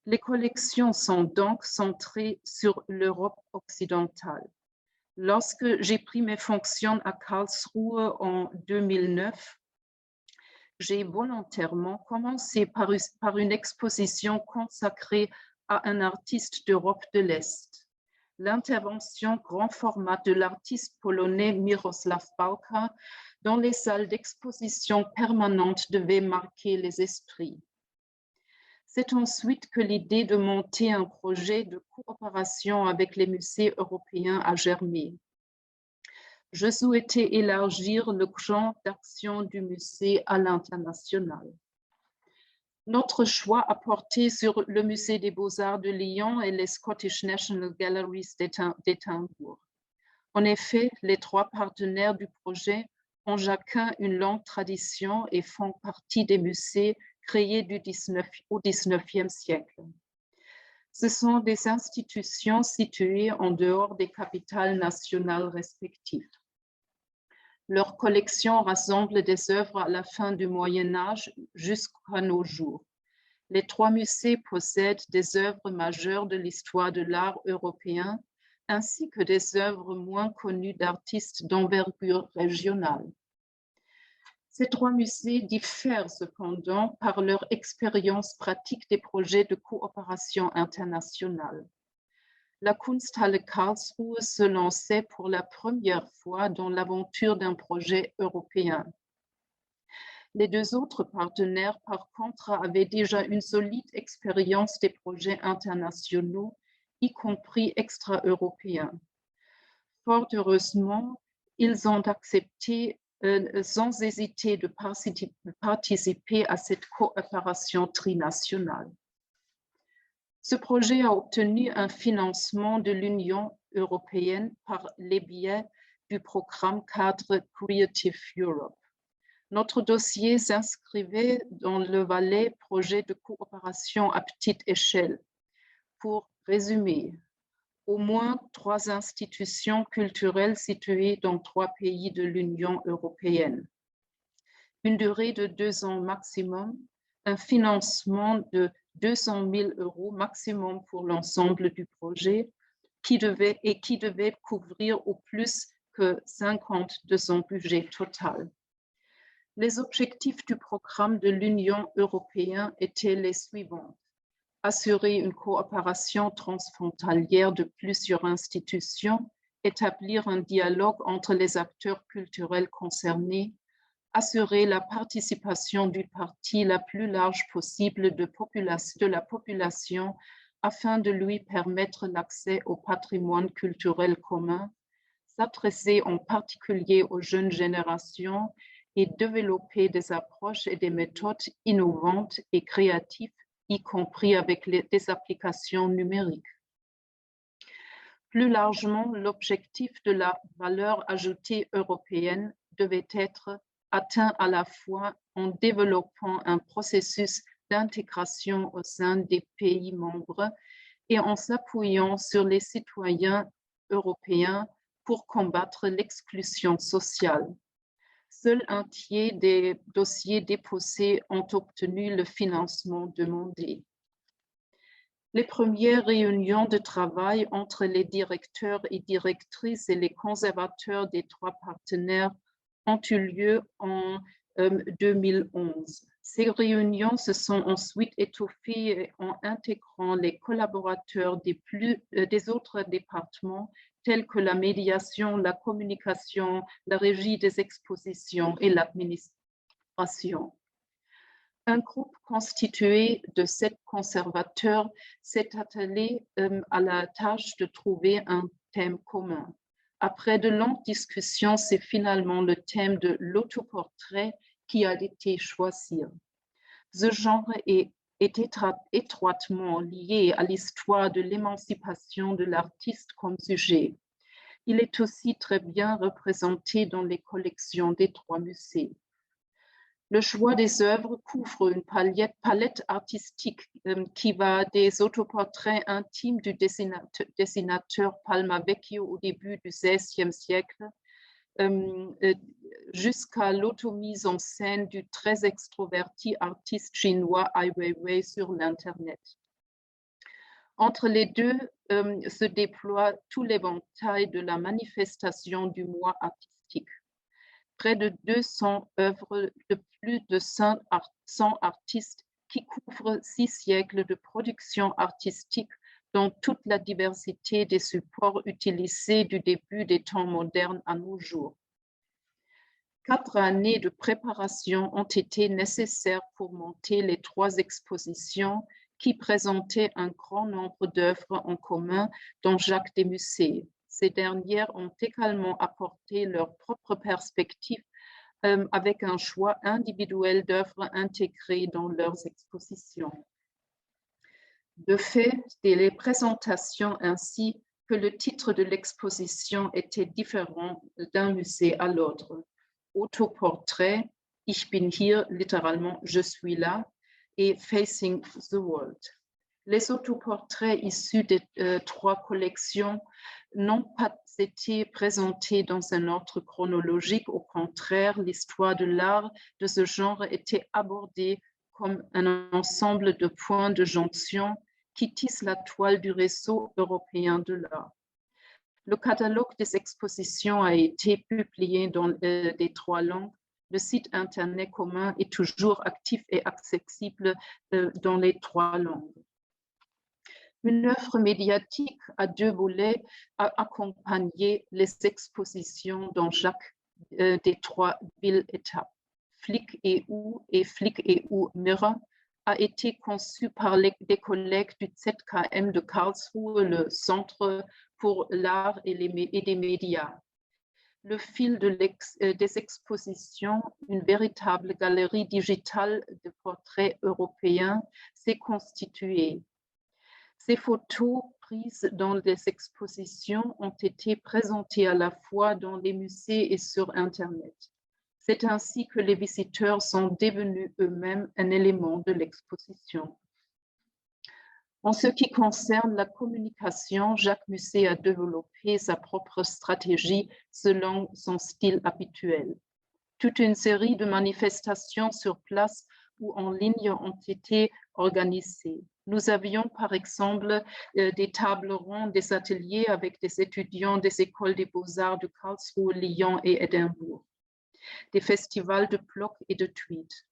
Les collections sont donc centrées sur l'Europe occidentale. Lorsque j'ai pris mes fonctions à Karlsruhe en 2009, j'ai volontairement commencé par une exposition consacrée à un artiste d'Europe de l'Est. L'intervention grand format de l'artiste polonais Miroslav Bałka dans les salles d'exposition permanentes devait marquer les esprits. C'est ensuite que l'idée de monter un projet de coopération avec les musées européens a germé. Je souhaitais élargir le champ d'action du musée à l'international. Notre choix a porté sur le Musée des Beaux-Arts de Lyon et les Scottish National Galleries d'Édimbourg. En effet, les trois partenaires du projet ont chacun une longue tradition et font partie des musées créés au XIXe siècle. Ce sont des institutions situées en dehors des capitales nationales respectives. Leur collection rassemble des œuvres à la fin du Moyen Âge jusqu'à nos jours. Les trois musées possèdent des œuvres majeures de l'histoire de l'art européen, ainsi que des œuvres moins connues d'artistes d'envergure régionale. Ces trois musées diffèrent cependant par leur expérience pratique des projets de coopération internationale. La Kunsthalle Karlsruhe se lançait pour la première fois dans l'aventure d'un projet européen. Les deux autres partenaires, par contre, avaient déjà une solide expérience des projets internationaux, y compris extra-européens. Fort heureusement, ils ont accepté sans hésiter de participer à cette coopération trinationale. Ce projet a obtenu un financement de l'Union européenne par les biais du programme cadre Creative Europe. Notre dossier s'inscrivait dans le volet projet de coopération à petite échelle. Pour résumer, au moins 3 institutions culturelles situées dans 3 pays de l'Union européenne. Une durée de 2 ans maximum, un financement de 200 000 € maximum pour l'ensemble du projet qui devait couvrir au plus que 50 de son budget total. Les objectifs du programme de l'Union européenne étaient les suivants. Assurer une coopération transfrontalière de plusieurs institutions, établir un dialogue entre les acteurs culturels concernés, assurer la participation d'une partie la plus large possible de la population afin de lui permettre l'accès au patrimoine culturel commun, s'adresser en particulier aux jeunes générations et développer des approches et des méthodes innovantes et créatives, y compris avec des applications numériques. Plus largement, l'objectif de la valeur ajoutée européenne devait être atteint à la fois en développant un processus d'intégration au sein des pays membres et en s'appuyant sur les citoyens européens pour combattre l'exclusion sociale. Seul un tiers des dossiers déposés ont obtenu le financement demandé. Les premières réunions de travail entre les directeurs et directrices et les conservateurs des 3 partenaires ont eu lieu en 2011. Ces réunions se sont ensuite étoffées en intégrant les collaborateurs des autres départements tels que la médiation, la communication, la régie des expositions et l'administration. Un groupe constitué de 7 conservateurs s'est attelé à la tâche de trouver un thème commun. Après de longues discussions, c'est finalement le thème de l'autoportrait qui a été choisi. Ce genre est étroitement lié à l'histoire de l'émancipation de l'artiste comme sujet. Il est aussi très bien représenté dans les collections des 3 musées. Le choix des œuvres couvre une palette artistique qui va des autoportraits intimes du dessinateur Palma Vecchio au début du XVIe siècle jusqu'à l'automise en scène du très extroverti artiste chinois Ai Weiwei sur l'Internet. Entre les deux se déploie tout l'éventail de la manifestation du moi artistique. Près de 200 œuvres de plus de 100 artistes qui couvrent 6 siècles de production artistique dans toute la diversité des supports utilisés du début des temps modernes à nos jours. 4 années de préparation ont été nécessaires pour monter les 3 expositions qui présentaient un grand nombre d'œuvres en commun dans chaque des musées. Ces dernières ont également apporté leur propre perspective avec un choix individuel d'œuvres intégrées dans leurs expositions. De fait, les présentations ainsi que le titre de l'exposition étaient différents d'un musée à l'autre. Autoportrait, Ich bin hier, littéralement je suis là, et Facing the World. Les autoportraits issus des 3 collections n'ont pas été présentés dans un ordre chronologique. Au contraire, l'histoire de l'art de ce genre était abordée comme un ensemble de points de jonction qui tissent la toile du réseau européen de l'art. Le catalogue des expositions a été publié dans les 3 langues. Le site Internet commun est toujours actif et accessible dans les 3 langues. Une œuvre médiatique à 2 volets a accompagné les expositions dans chaque des 3 villes-étapes. Flick EU et Flick EU Mirror a été conçu par des collègues du ZKM de Karlsruhe, le Centre pour l'art et des médias. Le fil des expositions, une véritable galerie digitale de portraits européens, s'est constituée. Ces photos prises dans les expositions ont été présentées à la fois dans les musées et sur Internet. C'est ainsi que les visiteurs sont devenus eux-mêmes un élément de l'exposition. En ce qui concerne la communication, chaque musée a développé sa propre stratégie selon son style habituel. Toute une série de manifestations sur place ou en ligne ont été organisées. Nous avions par exemple des tables rondes, des ateliers avec des étudiants des écoles des beaux-arts de Karlsruhe, Lyon et Édimbourg, des festivals de blogs et de tweets.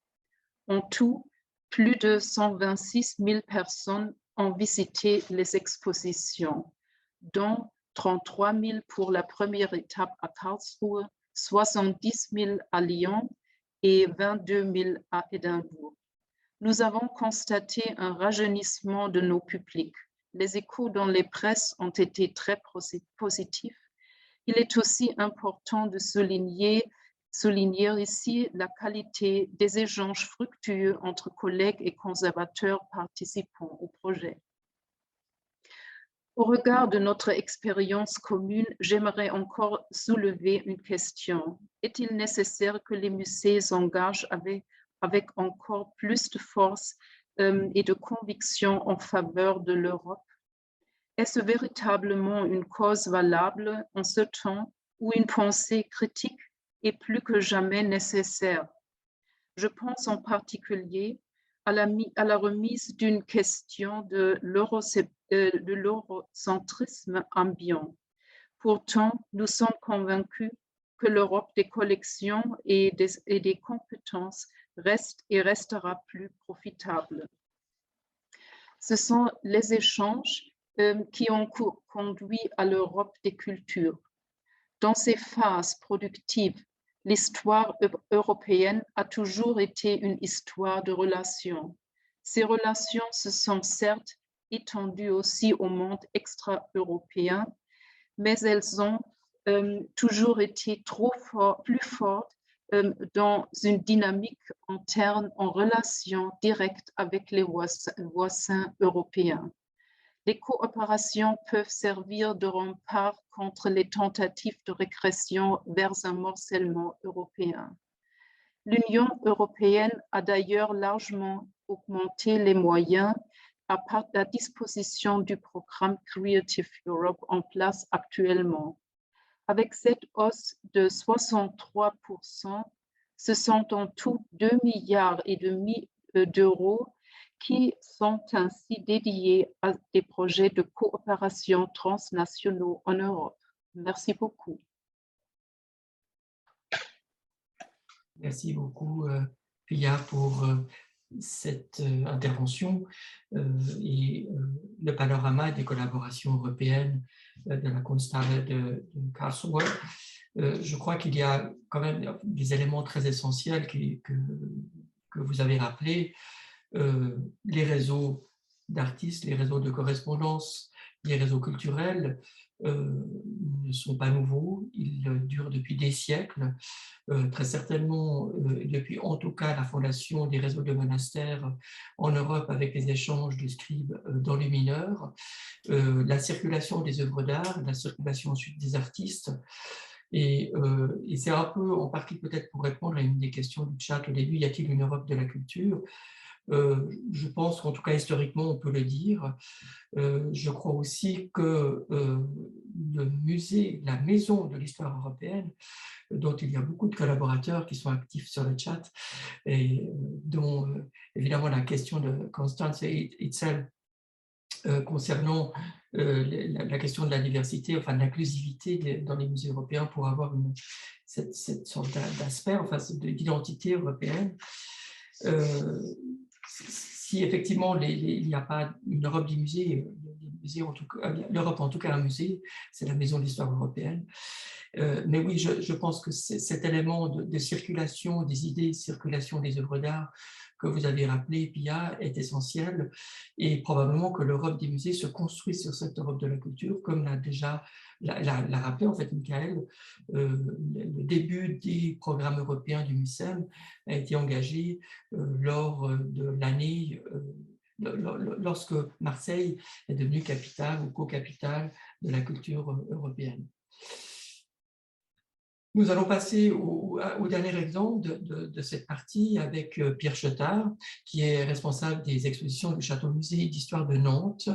En tout, plus de 126 000 personnes ont visité les expositions, dont 33 000 pour la première étape à Karlsruhe, 70 000 à Lyon et 22 000 à Édimbourg. Nous avons constaté un rajeunissement de nos publics. Les échos dans les presses ont été très positifs. Il est aussi important de souligner ici la qualité des échanges fructueux entre collègues et conservateurs participant au projet. Au regard de notre expérience commune, j'aimerais encore soulever une question. Est-il nécessaire que les musées s'engagent avec encore plus de force et de conviction en faveur de l'Europe? Est-ce véritablement une cause valable en ce temps où une pensée critique est plus que jamais nécessaire? Je pense en particulier à la remise d'une question de l'eurocentrisme ambiant. Pourtant, nous sommes convaincus que l'Europe des collections et des compétences reste et restera plus profitable. Ce sont les échanges qui ont conduit à l'Europe des cultures. Dans ces phases productives, l'histoire européenne a toujours été une histoire de relations. Ces relations se sont certes étendues aussi au monde extra-européen, mais elles ont toujours été plus fortes dans une dynamique interne en relation directe avec les voisins européens. Les coopérations peuvent servir de rempart contre les tentatives de régression vers un morcellement européen. L'Union européenne a d'ailleurs largement augmenté les moyens à la disposition du programme Creative Europe en place actuellement. Avec cette hausse de 63%, ce sont en tout 2,5 milliards d'euros qui sont ainsi dédiés à des projets de coopération transnationaux en Europe. Merci beaucoup. Merci beaucoup, Pia, pour cette intervention et le panorama des collaborations européennes de la Kunsthalle de Karlsruhe. Je crois qu'il y a quand même des éléments très essentiels que vous avez rappelés. Les réseaux d'artistes, les réseaux de correspondance, les réseaux culturels ne sont pas nouveaux, ils durent depuis des siècles, très certainement depuis en tout cas la fondation des réseaux de monastères en Europe avec les échanges de scribes dans les mineurs, la circulation des œuvres d'art, la circulation ensuite des artistes. Et c'est un peu, en partie peut-être pour répondre à une des questions du chat au début, y a-t-il une Europe de la culture ? Je pense qu'en tout cas historiquement on peut le dire. Je crois aussi que le musée, la maison de l'histoire européenne, dont il y a beaucoup de collaborateurs qui sont actifs sur le chat et dont évidemment la question de Constance Itzel concernant la question de la diversité, enfin de l'inclusivité dans les musées européens pour avoir cette sorte d'aspect, enfin d'identité européenne. Si effectivement il n'y a pas une Europe des musées, l'Europe en tout cas un musée, c'est la maison de l'histoire européenne. Mais oui, je pense que cet élément de circulation des idées, circulation des œuvres d'art que vous avez rappelé, Pia, est essentiel et probablement que l'Europe des musées se construit sur cette Europe de la culture, comme l'a rappelé en fait Michael. Le début des programmes européens du MUSEM a été engagé lors de l'année, lorsque Marseille est devenue capitale ou co-capitale de la culture européenne. Nous allons passer au dernier exemple de cette partie avec Pierre Chetard, qui est responsable des expositions du Château-Musée d'Histoire de Nantes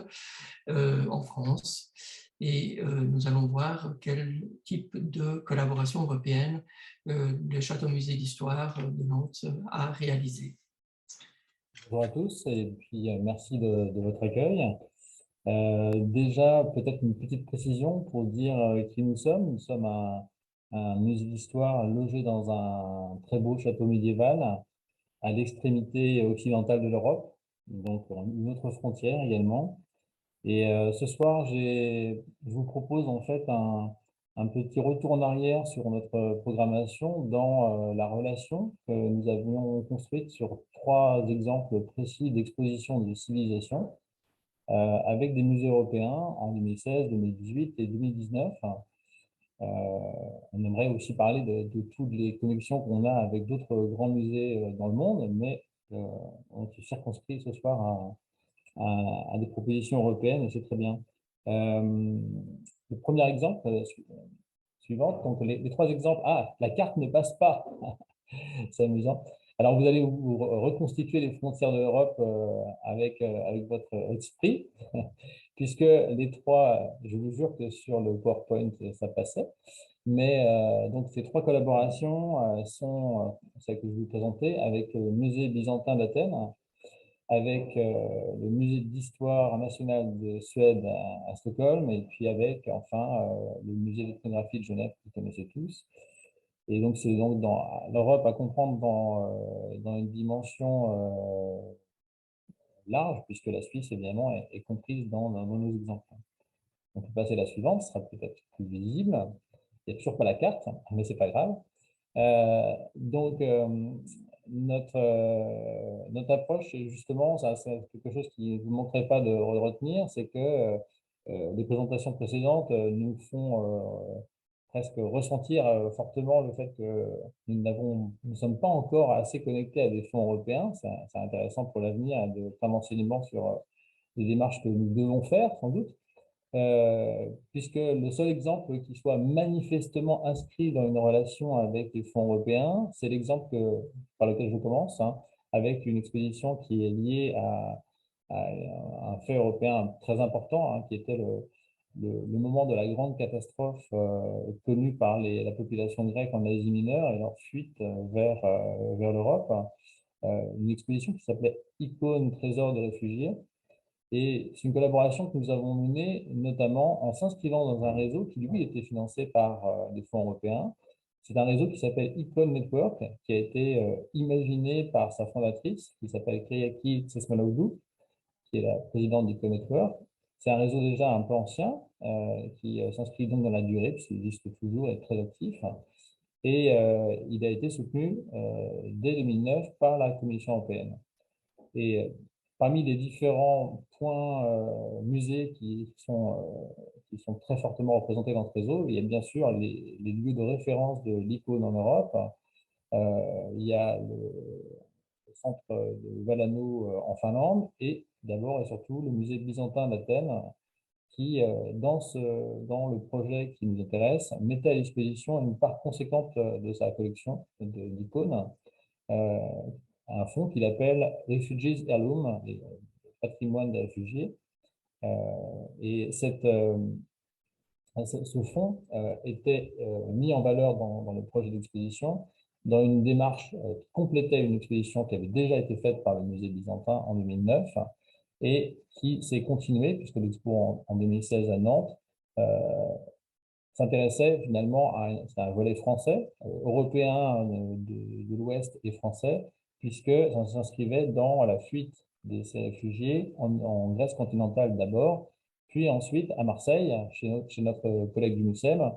en France. Et nous allons voir quel type de collaboration européenne le Château-Musée d'Histoire de Nantes a réalisé. Bonjour à tous et puis merci de votre accueil. Déjà, peut-être une petite précision pour dire qui nous sommes. Nous sommes un musée d'histoire logé dans un très beau château médiéval à l'extrémité occidentale de l'Europe, donc une autre frontière également. Et ce soir, je vous propose en fait un petit retour en arrière sur notre programmation dans la relation que nous avions construite sur 3 exemples précis d'exposition de civilisation avec des musées européens en 2016, 2018 et 2019. On aimerait aussi parler de toutes les connexions qu'on a avec d'autres grands musées dans le monde, mais on se circonscrit ce soir à des propositions européennes et c'est très bien. Le premier exemple suivant, donc les 3 exemples. Ah, la carte ne passe pas. C'est amusant. Alors, vous allez vous reconstituer les frontières de l'Europe avec votre esprit, puisque les 3, je vous jure que sur le PowerPoint, ça passait. Mais donc, ces 3 collaborations sont celles que je vais vous présenter avec le musée byzantin d'Athènes, avec le musée d'histoire nationale de Suède à Stockholm, et puis avec enfin le musée d'ethnographie de Genève que vous connaissez tous. Et donc, c'est donc dans l'Europe à comprendre dans une dimension large, puisque la Suisse, évidemment, est comprise dans nos exemples. On peut passer à la suivante, ce sera peut-être plus visible. Il n'y a toujours pas la carte, mais c'est pas grave. Donc, notre approche, justement, ça, c'est quelque chose qui ne vous manquerait pas de retenir, c'est que les présentations précédentes nous font presque ressentir fortement le fait que nous ne sommes pas encore assez connectés à des fonds européens. C'est intéressant pour l'avenir de faire l'enseignement sur les démarches que nous devons faire, sans doute. Puisque le seul exemple qui soit manifestement inscrit dans une relation avec les fonds européens, c'est l'exemple par lequel je commence, hein, avec une expédition qui est liée à un fait européen très important, hein, qui était le moment de la grande catastrophe connue par la population grecque en Asie mineure et leur fuite vers l'Europe. Une expédition qui s'appelait Icône Trésor de réfugiés. Et c'est une collaboration que nous avons menée notamment en s'inscrivant dans un réseau qui, lui, était financé par des fonds européens. C'est un réseau qui s'appelle Icon Network, qui a été imaginé par sa fondatrice, qui s'appelle Kyriaki Tsesmaloglou, qui est la présidente d'Icon Network. C'est un réseau déjà un peu ancien, qui s'inscrit donc dans la durée, puisqu'il existe toujours et est très actif. Et il a été soutenu dès 2009 par la Commission européenne. Et parmi les différents points musées qui sont très fortement représentés dans ce réseau, il y a bien sûr les lieux de référence de l'icône en Europe. Il y a le centre de Valano en Finlande et d'abord et surtout le musée byzantin d'Athènes qui, dans le projet qui nous intéresse, mettait à disposition une part conséquente de sa collection d'icônes. Un fonds qu'il appelle Refugees Heirloom, le patrimoine des réfugiés. Et ce fonds était mis en valeur dans le projet d'expédition, dans une démarche qui complétait une expédition qui avait déjà été faite par le musée byzantin en 2009 et qui s'est continuée, puisque l'expo en 2016 à Nantes s'intéressait finalement c'est un volet français, européen de l'Ouest et français, puisque ça s'inscrivait dans la fuite de ces réfugiés en Grèce continentale d'abord, puis ensuite à Marseille, chez notre collègue du MUSEM,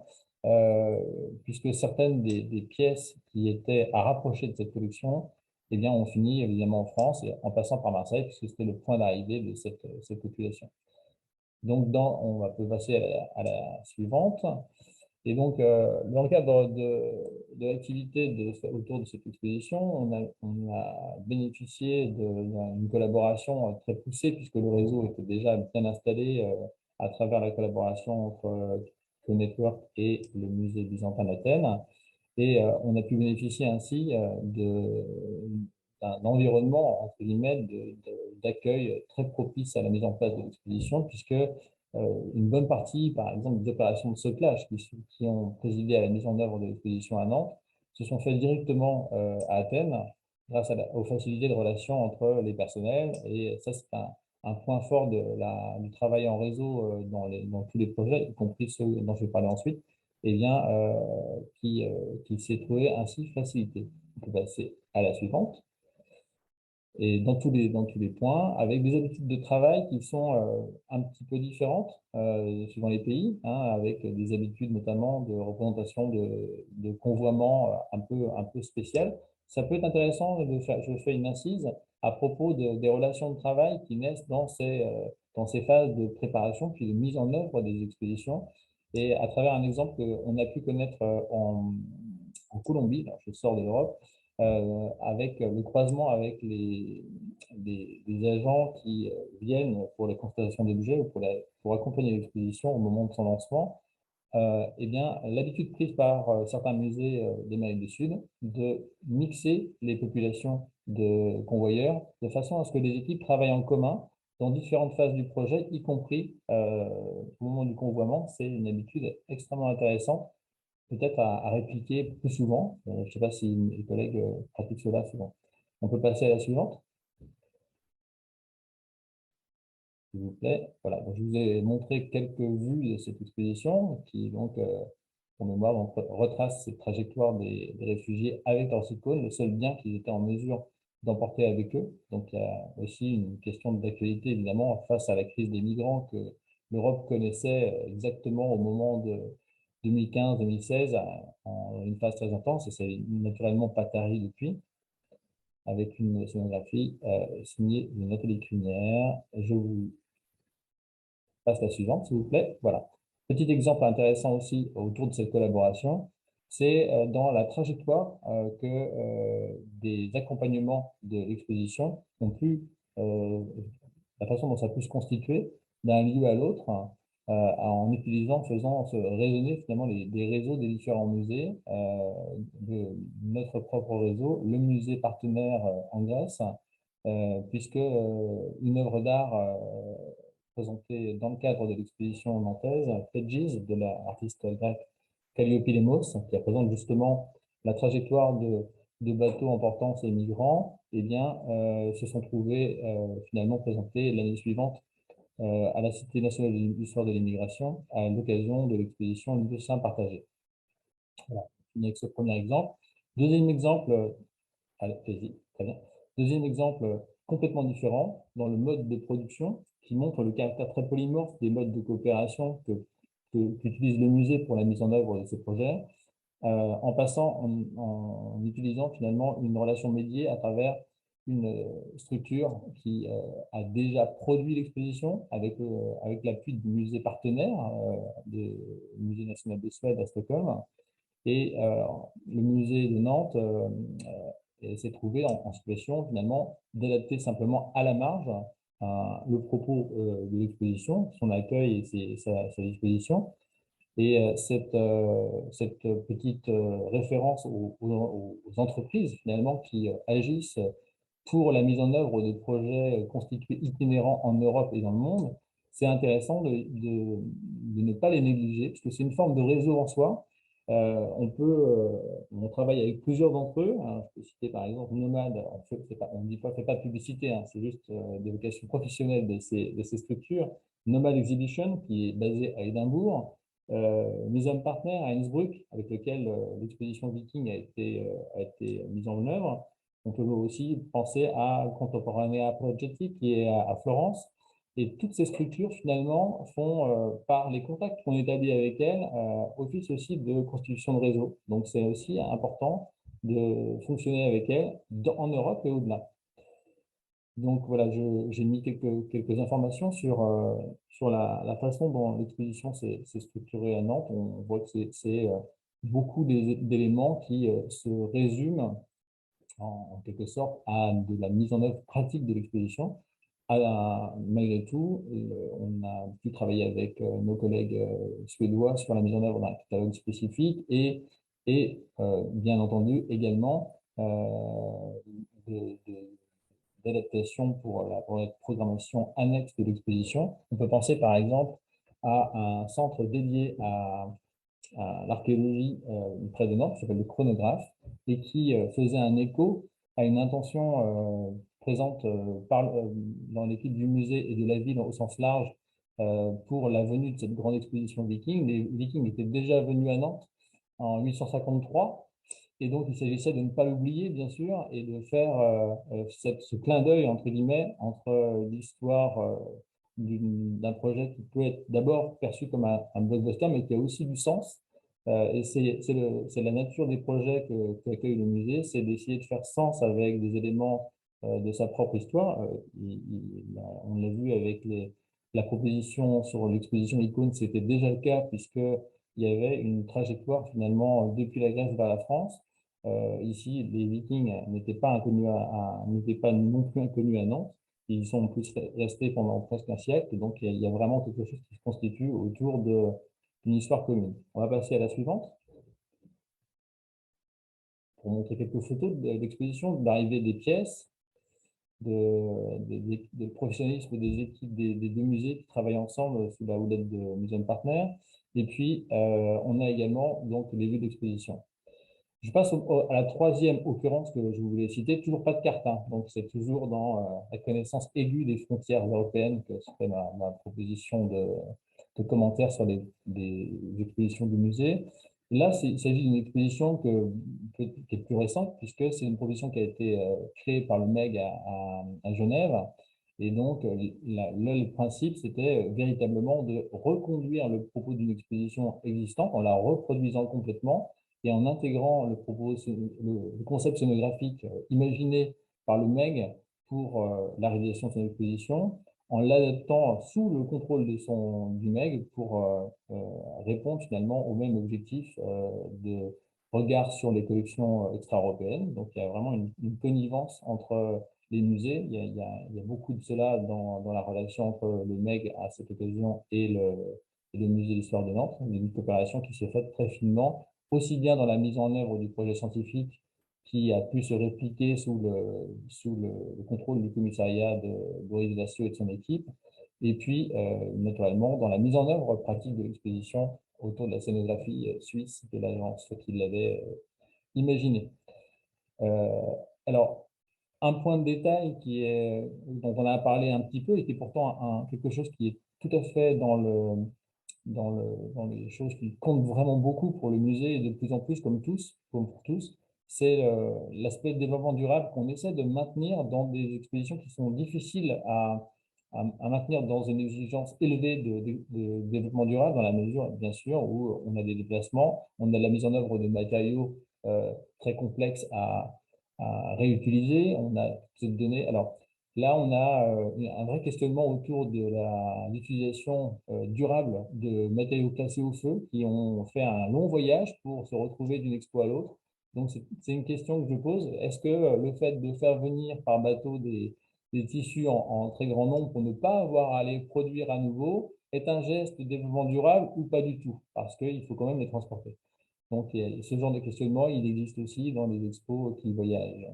puisque certaines des pièces qui étaient à rapprocher de cette collection eh bien, ont fini évidemment en France, en passant par Marseille, puisque c'était le point d'arrivée de cette population. Donc, on peut passer à la suivante. Et donc, dans le cadre de l'activité autour de cette exposition, on a bénéficié d'une collaboration très poussée, puisque le réseau était déjà bien installé à travers la collaboration entre Co-Network et le musée byzantin d'Athènes. Et on a pu bénéficier ainsi d'un environnement, entre guillemets, d'accueil très propice à la mise en place de l'exposition, puisque une bonne partie, par exemple, des opérations de soclage qui ont présidé à la mise en œuvre de l'exposition à Nantes se sont faites directement à Athènes grâce aux facilités de relations entre les personnels. Et ça, c'est un point fort du travail en réseau dans tous les projets, y compris ceux dont je vais parler ensuite, eh bien, qui s'est trouvé ainsi facilité. On peut passer à la suivante. Et dans tous les points, avec des habitudes de travail qui sont un petit peu différentes suivant les pays, hein, avec des habitudes notamment de représentation de convoiement un peu spéciales. Ça peut être intéressant je fais une incise à propos des relations de travail qui naissent dans ces phases de préparation puis de mise en œuvre des expéditions. Et à travers un exemple qu'on a pu connaître en Colombie, là, je sors de l'Europe, avec le croisement avec des agents qui viennent pour la constatation d'objets ou pour accompagner l'exposition au moment de son lancement, eh bien, l'habitude prise par certains musées d'Amérique du Sud de mixer les populations de convoyeurs de façon à ce que les équipes travaillent en commun dans différentes phases du projet, y compris au moment du convoiement. C'est une habitude extrêmement intéressante, peut-être à répliquer plus souvent. Je ne sais pas si les collègues pratiquent cela souvent. On peut passer à la suivante, s'il vous plaît. Voilà, donc, je vous ai montré quelques vues de cette exposition qui donc pour mémoire, donc, retrace cette trajectoire des réfugiés avec leurs icônes, le seul bien qu'ils étaient en mesure d'emporter avec eux. Donc, il y a aussi une question d'actualité, évidemment, face à la crise des migrants que l'Europe connaissait exactement au moment de 2015-2016, en une phase très intense, et c'est naturellement pas tari depuis, avec une scénographie signée de Nathalie Crinière. Je vous passe la suivante, s'il vous plaît. Voilà. Petit exemple intéressant aussi autour de cette collaboration, c'est dans la trajectoire que des accompagnements de l'exposition ont pu, la façon dont ça a pu se constituer d'un lieu à l'autre, en utilisant, faisant se résonner finalement des réseaux des différents musées, de notre propre réseau, le musée partenaire en Grèce, puisque une œuvre d'art présentée dans le cadre de l'exposition nantaise, Phlegis, de l'artiste grec Kalliopi Lemos, qui représente justement la trajectoire de bateaux emportant ces migrants, eh bien, se sont trouvés finalement présentés l'année suivante à la Cité nationale de l'histoire de l'immigration à l'occasion de l'exposition Lieux saints partagés. Voilà, avec ce premier exemple. Deuxième exemple, allez-y, très bien. Deuxième exemple complètement différent dans le mode de production qui montre le caractère très polymorphe des modes de coopération qu'utilise le musée pour la mise en œuvre de ces projets, en passant, en utilisant finalement une relation médiée à travers une structure qui a déjà produit l'exposition avec l'appui du musée partenaire, du Musée national de Suède à Stockholm, et le musée de Nantes s'est trouvé en situation finalement d'adapter simplement à la marge le propos de l'exposition, son accueil et sa disposition. Et cette petite référence aux entreprises finalement qui agissent pour la mise en œuvre de projets constitués itinérants en Europe et dans le monde, c'est intéressant de ne pas les négliger, parce que c'est une forme de réseau en soi. On travaille avec plusieurs d'entre eux. Hein. Je peux citer par exemple Nomade. On ne dit pas, fait pas de publicité, hein, c'est juste des vocations professionnelles de ces structures. Nomade Exhibition, qui est basée à Édimbourg. Museum Partner à Innsbruck, avec lequel l'exposition Viking a été mise en œuvre. On peut aussi penser à Contemporanea Progetti, qui est à Florence. Et toutes ces structures, finalement, font, par les contacts qu'on établit avec elles, office aussi de constitution de réseau. Donc, c'est aussi important de fonctionner avec elles en Europe et au-delà. Donc, voilà, j'ai mis quelques informations sur la façon dont l'exposition s'est structurée à Nantes. On voit que c'est beaucoup d'éléments qui se résument en quelque sorte à de la mise en œuvre pratique de l'exposition. Malgré tout, on a pu travailler avec nos collègues suédois sur la mise en œuvre d'un catalogue spécifique et bien entendu également d'adaptation pour la programmation annexe de l'exposition. On peut penser par exemple à un centre dédié à l'archéologie près de Nantes, qui s'appelle le Chronographe, et qui faisait un écho à une intention présente dans l'équipe du musée et de la ville au sens large pour la venue de cette grande exposition viking. Les Vikings étaient déjà venus à Nantes en 853, et donc il s'agissait de ne pas l'oublier, bien sûr, et de faire ce clin d'œil, entre guillemets, entre l'histoire d'un projet qui peut être d'abord perçu comme un blockbuster, mais qui a aussi du sens. Et c'est la nature des projets qu'accueille le musée, c'est d'essayer de faire sens avec des éléments de sa propre histoire. On l'a vu avec la proposition sur l'exposition Icône, c'était déjà le cas, puisqu'il y avait une trajectoire finalement depuis la Grèce vers la France. Ici, les Vikings n'étaient pas non plus inconnus à Nantes. Ils sont en plus restés pendant presque un siècle, et donc il y a vraiment quelque chose qui se constitue autour d'une histoire commune. On va passer à la suivante pour montrer quelques photos de l'exposition, de l'arrivée des pièces, de professionnalisme des équipes des deux musées qui travaillent ensemble sous la houlette de Museum Partner. Et puis, on a également donc les lieux d'exposition. Je passe à la troisième occurrence que je voulais citer, toujours pas de carte, hein. Donc c'est toujours dans la connaissance aiguë des frontières européennes que serait ma proposition de commentaires sur des expositions du musée. Là, il s'agit d'une exposition qui est plus récente, puisque c'est une proposition qui a été créée par le MEG à Genève. Et donc, le principe, c'était véritablement de reconduire le propos d'une exposition existante en la reproduisant complètement et en intégrant le concept scénographique imaginé par le MEG pour la réalisation de son exposition, en l'adaptant sous le contrôle du MEG pour répondre finalement au même objectif de regard sur les collections extra-européennes. Donc, il y a vraiment une connivence entre les musées. Il y a beaucoup de cela dans la relation entre le MEG à cette occasion et le Musée d'Histoire de Nantes. Une coopération qui s'est faite très finement, aussi bien dans la mise en œuvre du projet scientifique qui a pu se répliquer sous le contrôle du commissariat de Boris Dassio et de son équipe, et puis naturellement dans la mise en œuvre pratique de l'exposition autour de la scénographie suisse de l'agence qui l'avait imaginée. Alors, un point de détail dont on a parlé un petit peu et qui est pourtant quelque chose qui est tout à fait dans les choses qui comptent vraiment beaucoup pour le musée et de plus en plus comme pour tous, c'est l'aspect développement durable qu'on essaie de maintenir dans des expositions qui sont difficiles à maintenir dans une exigence élevée de développement durable, dans la mesure, bien sûr, où on a des déplacements, on a la mise en œuvre de matériaux très complexes à réutiliser, on a cette donnée. Alors là, on a un vrai questionnement autour de l'utilisation durable de matériaux classés au feu qui ont fait un long voyage pour se retrouver d'une expo à l'autre. Donc, c'est une question que je pose. Est-ce que le fait de faire venir par bateau des tissus en très grand nombre pour ne pas avoir à les produire à nouveau est un geste de développement durable ou pas du tout? Parce qu'il faut quand même les transporter. Donc, ce genre de questionnement, il existe aussi dans les expos qui voyagent.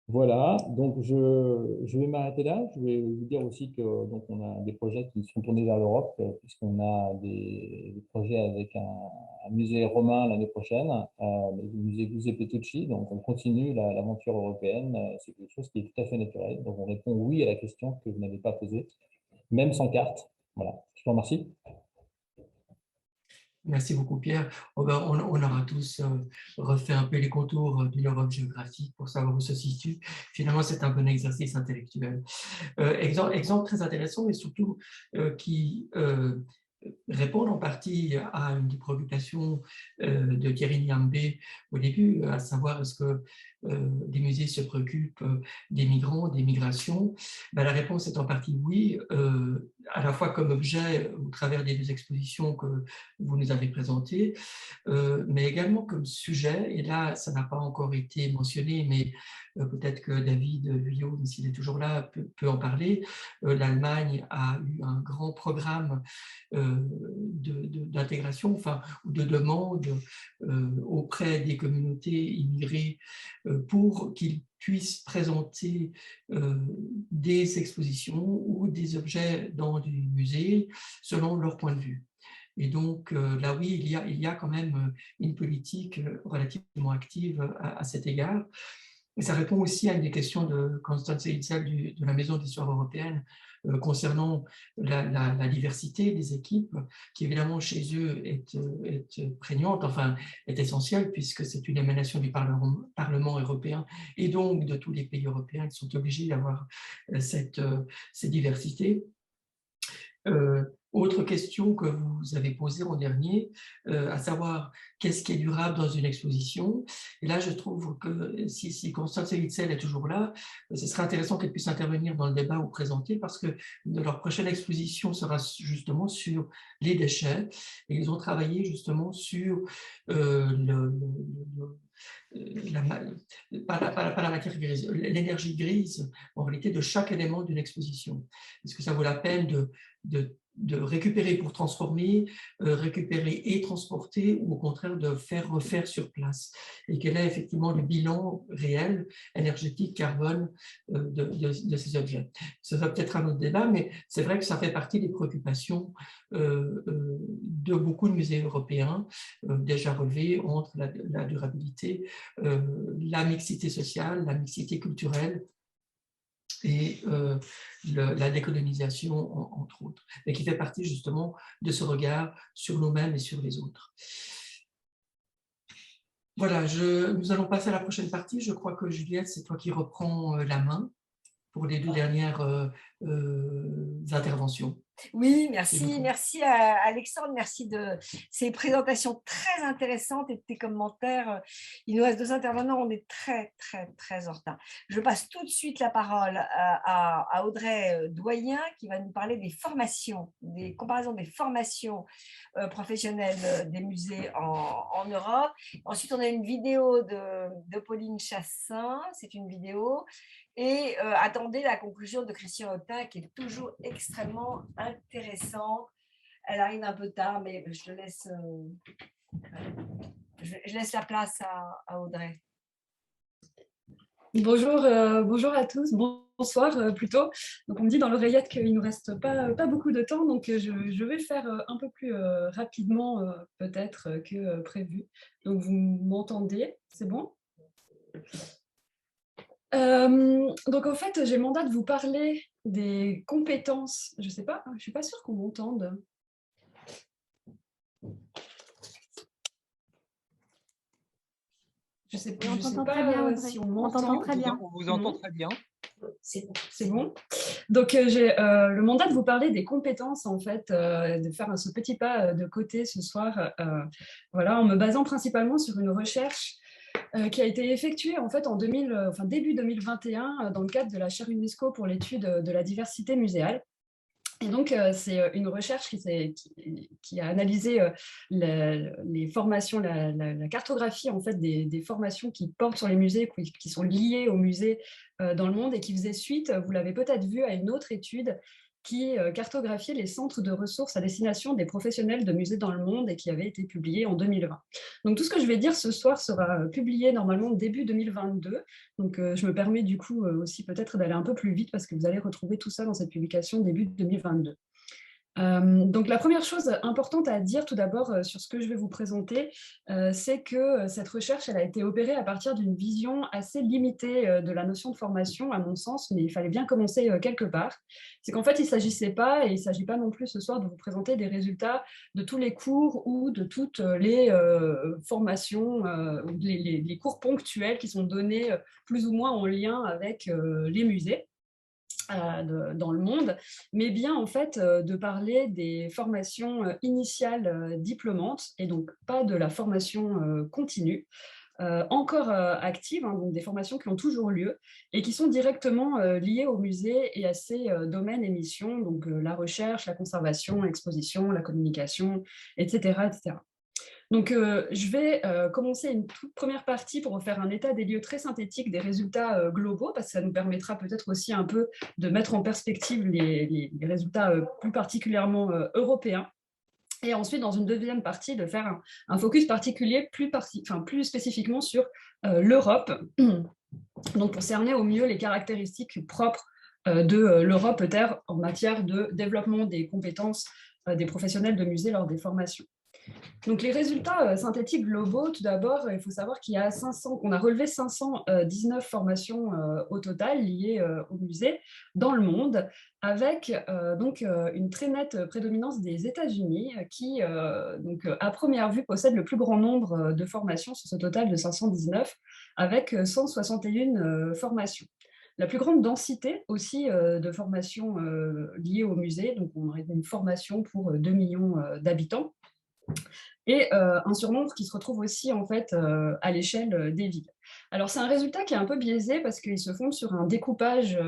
Voilà, donc je vais m'arrêter là. Je vais vous dire aussi que donc on a des projets qui sont tournés vers l'Europe, puisqu'on a des projets avec un musée romain l'année prochaine, le musée Giuseppe Tucci. Donc on continue l'aventure européenne. C'est quelque chose qui est tout à fait naturel. Donc on répond oui à la question que vous n'avez pas posée, même sans carte. Voilà, je vous remercie. Merci beaucoup, Pierre. On aura tous refait un peu les contours de l'Europe géographique pour savoir où se situe. Finalement, c'est un bon exercice intellectuel. Exemple très intéressant, mais surtout qui répondent en partie à une des préoccupations de Thierry Niambé au début, à savoir est-ce que des musées se préoccupent des migrants, des migrations. Ben, la réponse est en partie oui, à la fois comme objet au travers des deux expositions que vous nous avez présentées, mais également comme sujet, et là ça n'a pas encore été mentionné, mais peut-être que David Vuillot, s'il est toujours là, peut en parler. L'Allemagne a eu un grand programme d'intégration, enfin, ou de demande auprès des communautés immigrées pour qu'ils puissent présenter des expositions ou des objets dans des musées selon leur point de vue. Et donc, là, oui, il y a quand même une politique relativement active à cet égard. Et ça répond aussi à une des questions de Constance Itzel de la Maison d'Histoire européenne concernant la diversité des équipes, qui évidemment chez eux est prégnante, enfin est essentielle, puisque c'est une émanation du Parlement européen et donc de tous les pays européens qui sont obligés d'avoir cette diversité. Autre question que vous avez posée en dernier, à savoir qu'est-ce qui est durable dans une exposition. Et là, je trouve que si Constance Witzel est toujours là, ce serait intéressant qu'elle puisse intervenir dans le débat ou présenter, parce que leur prochaine exposition sera justement sur les déchets. Et ils ont travaillé justement sur pas la matière grise, l'énergie grise en réalité de chaque élément d'une exposition. Est-ce que ça vaut la peine de récupérer pour transformer, récupérer et transporter, ou au contraire de faire refaire sur place? Et quel est effectivement le bilan réel, énergétique, carbone de ces objets? Ça va peut-être un autre débat, mais c'est vrai que ça fait partie des préoccupations de beaucoup de musées européens déjà relevées entre la durabilité, la mixité sociale, la mixité culturelle et la décolonisation, entre autres, et qui fait partie justement de ce regard sur nous-mêmes et sur les autres. Voilà, nous allons passer à la prochaine partie. Je crois que Juliette, c'est toi qui reprends la main pour les deux dernières interventions. Oui, merci à Alexandre, merci de ces présentations très intéressantes et de tes commentaires. Il nous reste 2 intervenants, on est très en retard. Je passe tout de suite la parole à Audrey Doyen qui va nous parler des formations, des comparaisons des formations professionnelles des musées en Europe. Ensuite, on a une vidéo de Pauline Chassin, c'est une vidéo. Et attendez la conclusion de Christian Autain qui est toujours extrêmement intéressant. Elle arrive un peu tard, mais je laisse la place à Audrey. Bonjour, bonjour à tous, bonsoir plutôt. Donc on me dit dans l'oreillette qu'il ne nous reste pas beaucoup de temps, donc je vais faire un peu plus rapidement peut-être que prévu. Donc vous m'entendez, c'est bon ? Donc en fait, j'ai le mandat de vous parler des compétences. Je sais pas, je suis pas sûre qu'on m'entende. Je sais pas si on m'entend. On vous entend très bien. C'est bon. Donc j'ai le mandat de vous parler des compétences en fait, de faire ce petit pas de côté ce soir, voilà, en me basant principalement sur une recherche qui a été effectuée en fait en début 2021 dans le cadre de la chaire UNESCO pour l'étude de la diversité muséale. Et donc, c'est une recherche qui a analysé les formations, la cartographie en fait, des formations qui portent sur les musées, qui sont liées aux musées dans le monde et qui faisait suite, vous l'avez peut-être vu, à une autre étude qui cartographiait les centres de ressources à destination des professionnels de musées dans le monde et qui avait été publiée en 2020. Donc tout ce que je vais dire ce soir sera publié normalement début 2022. Donc je me permets du coup aussi peut-être d'aller un peu plus vite parce que vous allez retrouver tout ça dans cette publication début 2022. Donc la première chose importante à dire tout d'abord sur ce que je vais vous présenter, c'est que cette recherche elle a été opérée à partir d'une vision assez limitée de la notion de formation à mon sens, mais il fallait bien commencer quelque part. C'est qu'en fait il ne s'agissait pas, et il ne s'agit pas non plus ce soir de vous présenter des résultats de tous les cours ou de toutes les formations, les cours ponctuels qui sont donnés plus ou moins en lien avec les musées dans le monde, mais bien en fait de parler des formations initiales diplômantes et donc pas de la formation continue, encore active, hein, donc des formations qui ont toujours lieu et qui sont directement liées au musée et à ses domaines et missions, donc la recherche, la conservation, l'exposition, la communication, etc. etc. Donc, je vais commencer une toute première partie pour faire un état des lieux très synthétique des résultats globaux, parce que ça nous permettra peut-être aussi un peu de mettre en perspective les résultats plus particulièrement européens. Et ensuite, dans une deuxième partie, de faire un focus particulier plus spécifiquement sur l'Europe, donc pour cerner au mieux les caractéristiques propres de l'Europe peut-être en matière de développement des compétences des professionnels de musée lors des formations. Donc les résultats synthétiques globaux, tout d'abord, il faut savoir qu'on a relevé 519 formations au total liées au musée dans le monde, avec donc une très nette prédominance des États-Unis qui, donc, à première vue, possèdent le plus grand nombre de formations sur ce total de 519, avec 161 formations. La plus grande densité aussi de formations liées au musée, donc on a une formation pour 2 millions d'habitants, et un surnombre qui se retrouve aussi en fait à l'échelle des villes. Alors c'est un résultat qui est un peu biaisé parce qu'il se fonde sur un découpage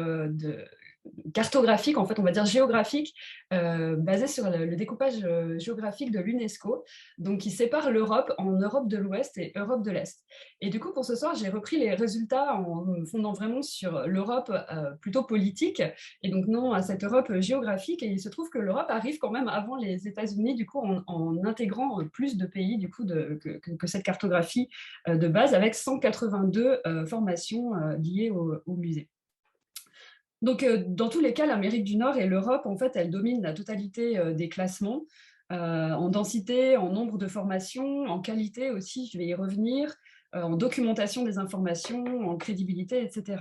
cartographique, en fait on va dire géographique, basé sur le découpage géographique de l'UNESCO, donc qui sépare l'Europe en Europe de l'Ouest et Europe de l'Est. Et du coup pour ce soir j'ai repris les résultats en me fondant vraiment sur l'Europe plutôt politique et donc non à cette Europe géographique, et il se trouve que l'Europe arrive quand même avant les États-Unis du coup en intégrant plus de pays du coup que cette cartographie de base, avec 182 formations liées au musée. Donc, dans tous les cas, l'Amérique du Nord et l'Europe, en fait, elles dominent la totalité des classements, en densité, en nombre de formations, en qualité aussi, je vais y revenir, en documentation des informations, en crédibilité, etc.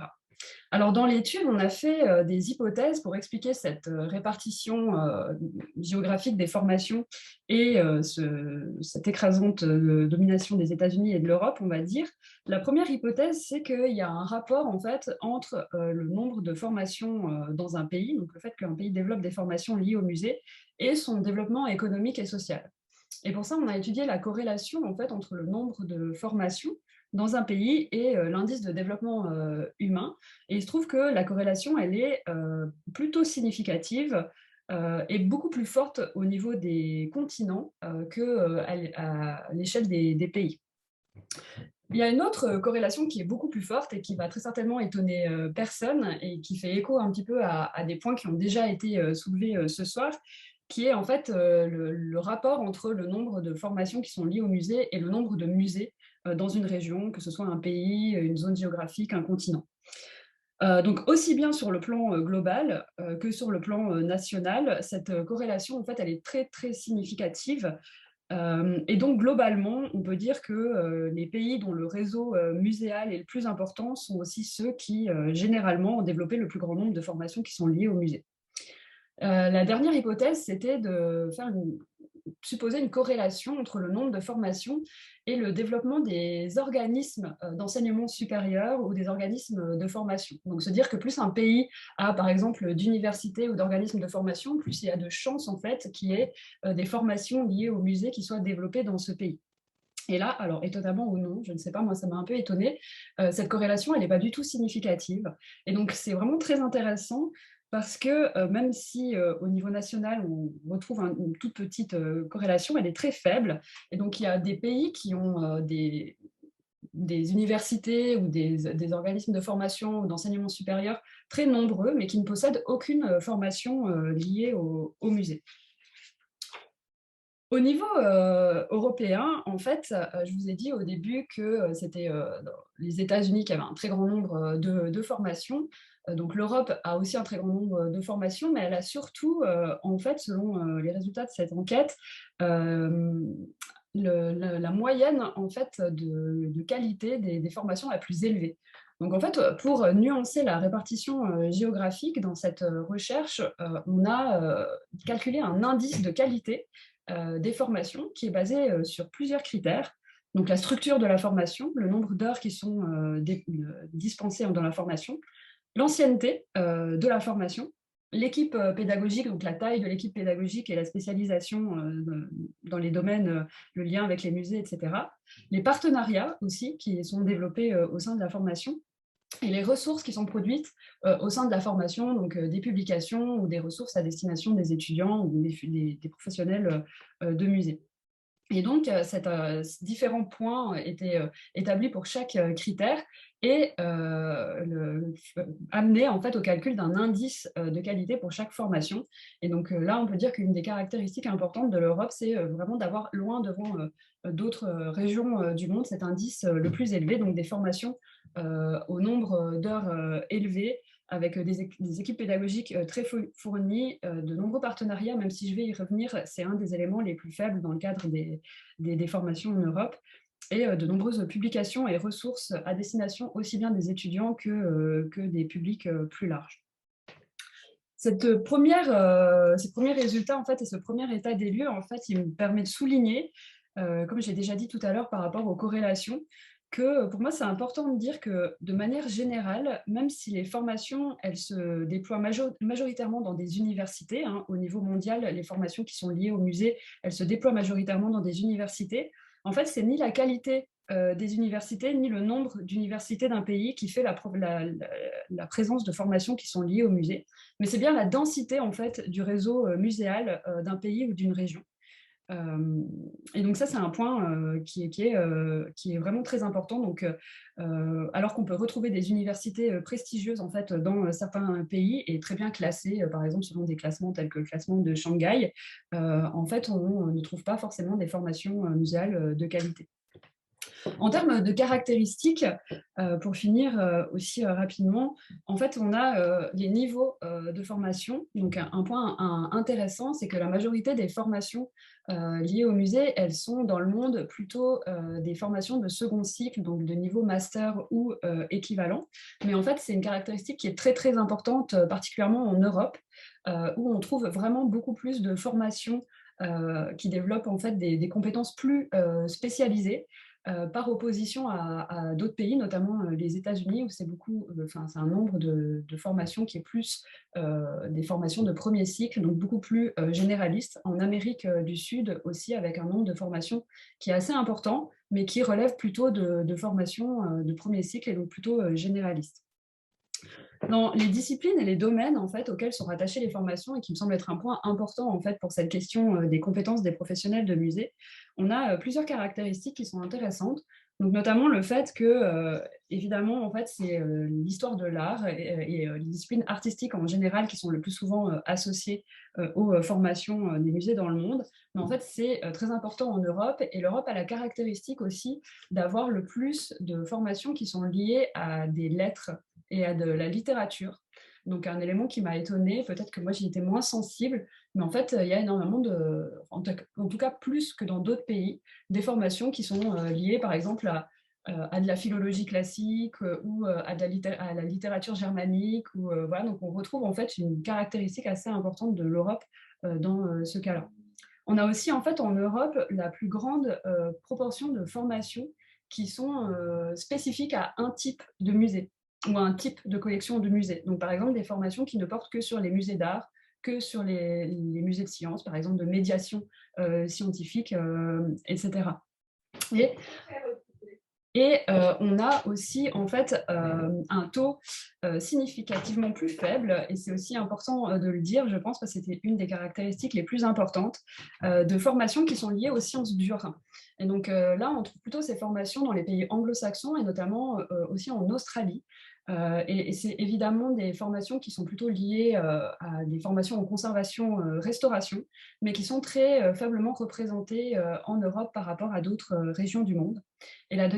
Alors, dans l'étude, on a fait des hypothèses pour expliquer cette répartition géographique des formations et cette écrasante domination des États-Unis et de l'Europe, on va dire. La première hypothèse, c'est qu'il y a un rapport en fait entre le nombre de formations dans un pays, donc le fait qu'un pays développe des formations liées au musée, et son développement économique et social. Et pour ça, on a étudié la corrélation en fait entre le nombre de formations dans un pays et l'indice de développement humain. Et il se trouve que la corrélation, elle est plutôt significative et beaucoup plus forte au niveau des continents qu'à l'échelle des pays. Il y a une autre corrélation qui est beaucoup plus forte et qui va très certainement étonner personne et qui fait écho un petit peu à des points qui ont déjà été soulevés ce soir, qui est en fait le rapport entre le nombre de formations qui sont liées au musée et le nombre de musées dans une région, que ce soit un pays, une zone géographique, un continent. Donc aussi bien sur le plan global que sur le plan national, cette corrélation, en fait, elle est très, très significative. Et donc, globalement, on peut dire que les pays dont le réseau muséal est le plus important sont aussi ceux qui, généralement, ont développé le plus grand nombre de formations qui sont liées au musée. La dernière hypothèse, c'était de supposer une corrélation entre le nombre de formations et le développement des organismes d'enseignement supérieur ou des organismes de formation. Donc, se dire que plus un pays a, par exemple, d'universités ou d'organismes de formation, plus il y a de chances, en fait, qu'il y ait des formations liées au musée qui soient développées dans ce pays. Et là, alors étonnamment ou non, je ne sais pas, moi ça m'a un peu étonnée, cette corrélation, elle n'est pas du tout significative. Et donc, c'est vraiment très intéressant parce que même si au niveau national, on retrouve une toute petite corrélation, elle est très faible. Et donc, il y a des pays qui ont des universités ou des organismes de formation ou d'enseignement supérieur très nombreux, mais qui ne possèdent aucune formation liée au musée. Au niveau européen, en fait, je vous ai dit au début que c'était les États-Unis qui avaient un très grand nombre de formations. Donc l'Europe a aussi un très grand nombre de formations, mais elle a surtout, en fait, selon les résultats de cette enquête, la moyenne en fait, de qualité des formations la plus élevée. Donc en fait, pour nuancer la répartition géographique dans cette recherche, on a calculé un indice de qualité des formations qui est basé sur plusieurs critères. Donc la structure de la formation, le nombre d'heures qui sont dispensées dans la formation, l'ancienneté de la formation, l'équipe pédagogique, donc la taille de l'équipe pédagogique et la spécialisation dans les domaines, le lien avec les musées, etc. Les partenariats aussi qui sont développés au sein de la formation et les ressources qui sont produites au sein de la formation, donc des publications ou des ressources à destination des étudiants ou des professionnels de musée. Et donc, ces différents points étaient établis pour chaque critère et amenés en fait, au calcul d'un indice de qualité pour chaque formation. Et donc là, on peut dire qu'une des caractéristiques importantes de l'Europe, c'est vraiment d'avoir loin devant d'autres régions du monde cet indice le plus élevé, donc des formations au nombre d'heures élevées, avec des équipes pédagogiques très fournies, de nombreux partenariats, même si je vais y revenir, c'est un des éléments les plus faibles dans le cadre des formations en Europe, et de nombreuses publications et ressources à destination aussi bien des étudiants que des publics plus larges. Ces premiers résultats en fait, et ce premier état des lieux, en fait, il me permet de souligner, comme j'ai déjà dit tout à l'heure par rapport aux corrélations, que pour moi, c'est important de dire que de manière générale, même si les formations, elles se déploient majoritairement dans des universités, hein, au niveau mondial, les formations qui sont liées au musée, elles se déploient majoritairement dans des universités. En fait, c'est ni la qualité des universités, ni le nombre d'universités d'un pays qui fait la présence de formations qui sont liées au musée, mais c'est bien la densité en fait, du réseau muséal d'un pays ou d'une région. Et donc ça, c'est un point qui est vraiment très important. Donc, alors qu'on peut retrouver des universités prestigieuses en fait, dans certains pays et très bien classées, par exemple selon des classements tels que le classement de Shanghai, en fait, on ne trouve pas forcément des formations muséales de qualité. En termes de caractéristiques, pour finir aussi rapidement, en fait, on a les niveaux de formation. Donc, un point intéressant, c'est que la majorité des formations liées au musée, elles sont dans le monde plutôt des formations de second cycle, donc de niveau master ou équivalent. Mais en fait, c'est une caractéristique qui est très, très importante, particulièrement en Europe, où on trouve vraiment beaucoup plus de formations qui développent en fait des compétences plus spécialisées. Par opposition à d'autres pays, notamment les États-Unis, où c'est c'est un nombre de formations qui est plus des formations de premier cycle, donc beaucoup plus généralistes. En Amérique du Sud aussi, avec un nombre de formations qui est assez important, mais qui relève plutôt de formations de premier cycle et donc plutôt généralistes. Dans les disciplines et les domaines en fait, auxquels sont rattachées les formations et qui me semble être un point important en fait, pour cette question des compétences des professionnels de musée, on a plusieurs caractéristiques qui sont intéressantes. Donc, notamment le fait que, évidemment, en fait, c'est l'histoire de l'art et les disciplines artistiques en général qui sont le plus souvent associées aux formations des musées dans le monde. Mais en fait, c'est très important en Europe et l'Europe a la caractéristique aussi d'avoir le plus de formations qui sont liées à des lettres et à de la littérature. Donc, un élément qui m'a étonnée, peut-être que moi j'y étais moins sensible, mais en fait, il y a énormément en tout cas plus que dans d'autres pays, des formations qui sont liées par exemple à de la philologie classique ou à la littérature germanique. Voilà, donc on retrouve en fait une caractéristique assez importante de l'Europe dans ce cas-là. On a aussi en fait en Europe la plus grande proportion de formations qui sont spécifiques à un type de musée ou à un type de collection de musée. Donc, par exemple, des formations qui ne portent que sur les musées d'art, que sur les musées de sciences, par exemple de médiation scientifique, etc. Et on a aussi en fait un taux significativement plus faible, et c'est aussi important de le dire, je pense, parce que c'était une des caractéristiques les plus importantes de formations qui sont liées aux sciences dures. Et donc là, on trouve plutôt ces formations dans les pays anglo-saxons et notamment aussi en Australie. Et c'est évidemment des formations qui sont plutôt liées à des formations en conservation-restauration, mais qui sont très faiblement représentées en Europe par rapport à d'autres régions du monde. Et le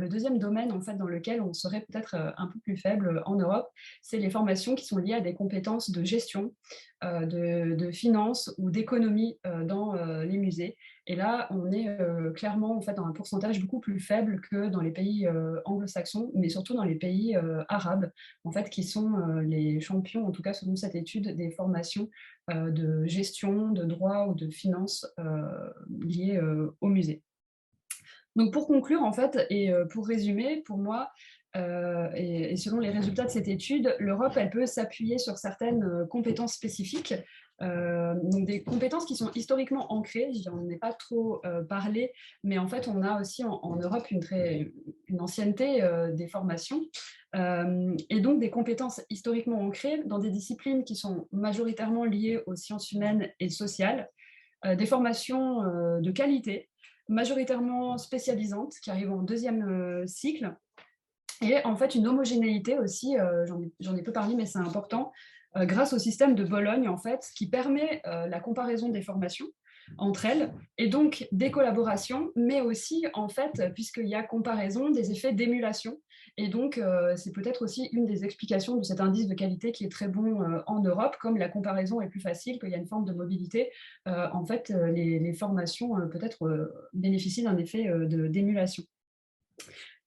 deuxième domaine en fait, dans lequel on serait peut-être un peu plus faible en Europe, c'est les formations qui sont liées à des compétences de gestion, de finance ou d'économie dans les musées. Et là, on est clairement en fait, dans un pourcentage beaucoup plus faible que dans les pays anglo-saxons, mais surtout dans les pays arabes, en fait, qui sont les champions, en tout cas selon cette étude, des formations de gestion, de droit ou de finance liées au musée. Donc pour conclure, en fait, et pour résumer, pour moi, et selon les résultats de cette étude, l'Europe, elle peut s'appuyer sur certaines compétences spécifiques, donc des compétences qui sont historiquement ancrées. J'en ai pas trop parlé, mais en fait, on a aussi en Europe une ancienneté des formations, et donc des compétences historiquement ancrées dans des disciplines qui sont majoritairement liées aux sciences humaines et sociales, des formations de qualité, majoritairement spécialisantes, qui arrivent en deuxième cycle, et en fait une homogénéité aussi, j'en ai peu parlé, mais c'est important, grâce au système de Bologne, en fait, qui permet la comparaison des formations entre elles, et donc des collaborations, mais aussi, en fait, puisqu'il y a comparaison, des effets d'émulation. Et donc, c'est peut-être aussi une des explications de cet indice de qualité qui est très bon en Europe, comme la comparaison est plus facile, qu'il y a une forme de mobilité. En fait, les formations peut-être bénéficient d'un effet d'émulation.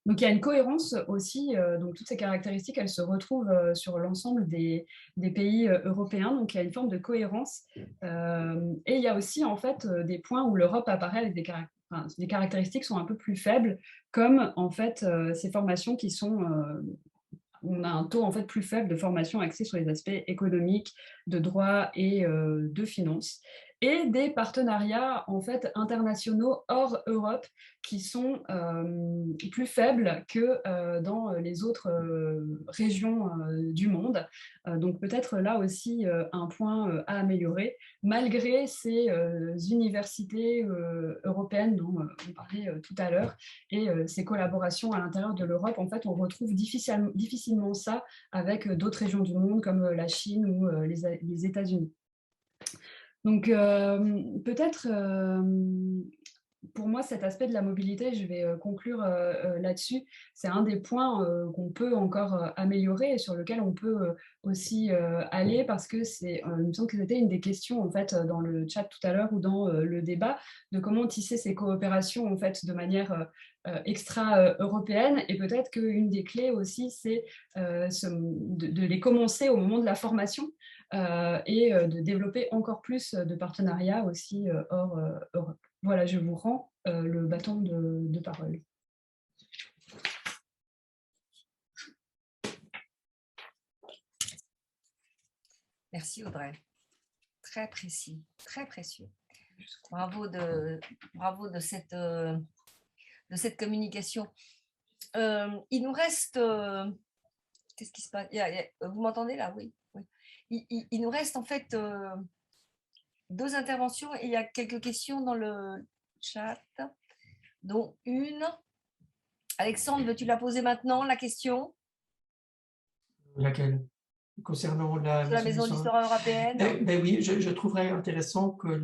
Donc, il y a une cohérence aussi, donc toutes ces caractéristiques, elles se retrouvent sur l'ensemble des pays européens, donc il y a une forme de cohérence. Et il y a aussi en fait des points où l'Europe apparaît avec des caractéristiques sont un peu plus faibles, comme en fait ces formations qui sont... on a un taux en fait plus faible de formation axée sur les aspects économiques, de droit et de finance, et des partenariats en fait internationaux hors Europe qui sont plus faibles que dans les autres régions du monde. Donc peut-être là aussi un point à améliorer, malgré ces universités européennes dont on parlait tout à l'heure, et ces collaborations à l'intérieur de l'Europe. En fait, on retrouve difficilement ça avec d'autres régions du monde comme la Chine ou les États-Unis. Donc, peut-être pour moi, cet aspect de la mobilité, je vais conclure là-dessus, c'est un des points qu'on peut encore améliorer et sur lequel on peut aussi aller parce que il me semble que c'était une des questions en fait dans le chat tout à l'heure ou dans le débat de comment tisser ces coopérations en fait de manière extra-européenne et peut-être qu'une des clés aussi, c'est de les commencer au moment de la formation et de développer encore plus de partenariats aussi hors Europe. Voilà, je vous rends le bâton de parole. Merci Audrey. Très précis, très précieux. Bravo de cette communication. Il nous reste... Qu'est-ce qui se passe? Vous m'entendez là? Oui. Il nous reste en fait 2 interventions et il y a quelques questions dans le chat, dont une. Alexandre, veux-tu la poser maintenant, la question? Laquelle? Concernant la Maison d'histoire européenne. Ben oui, je trouverais intéressant que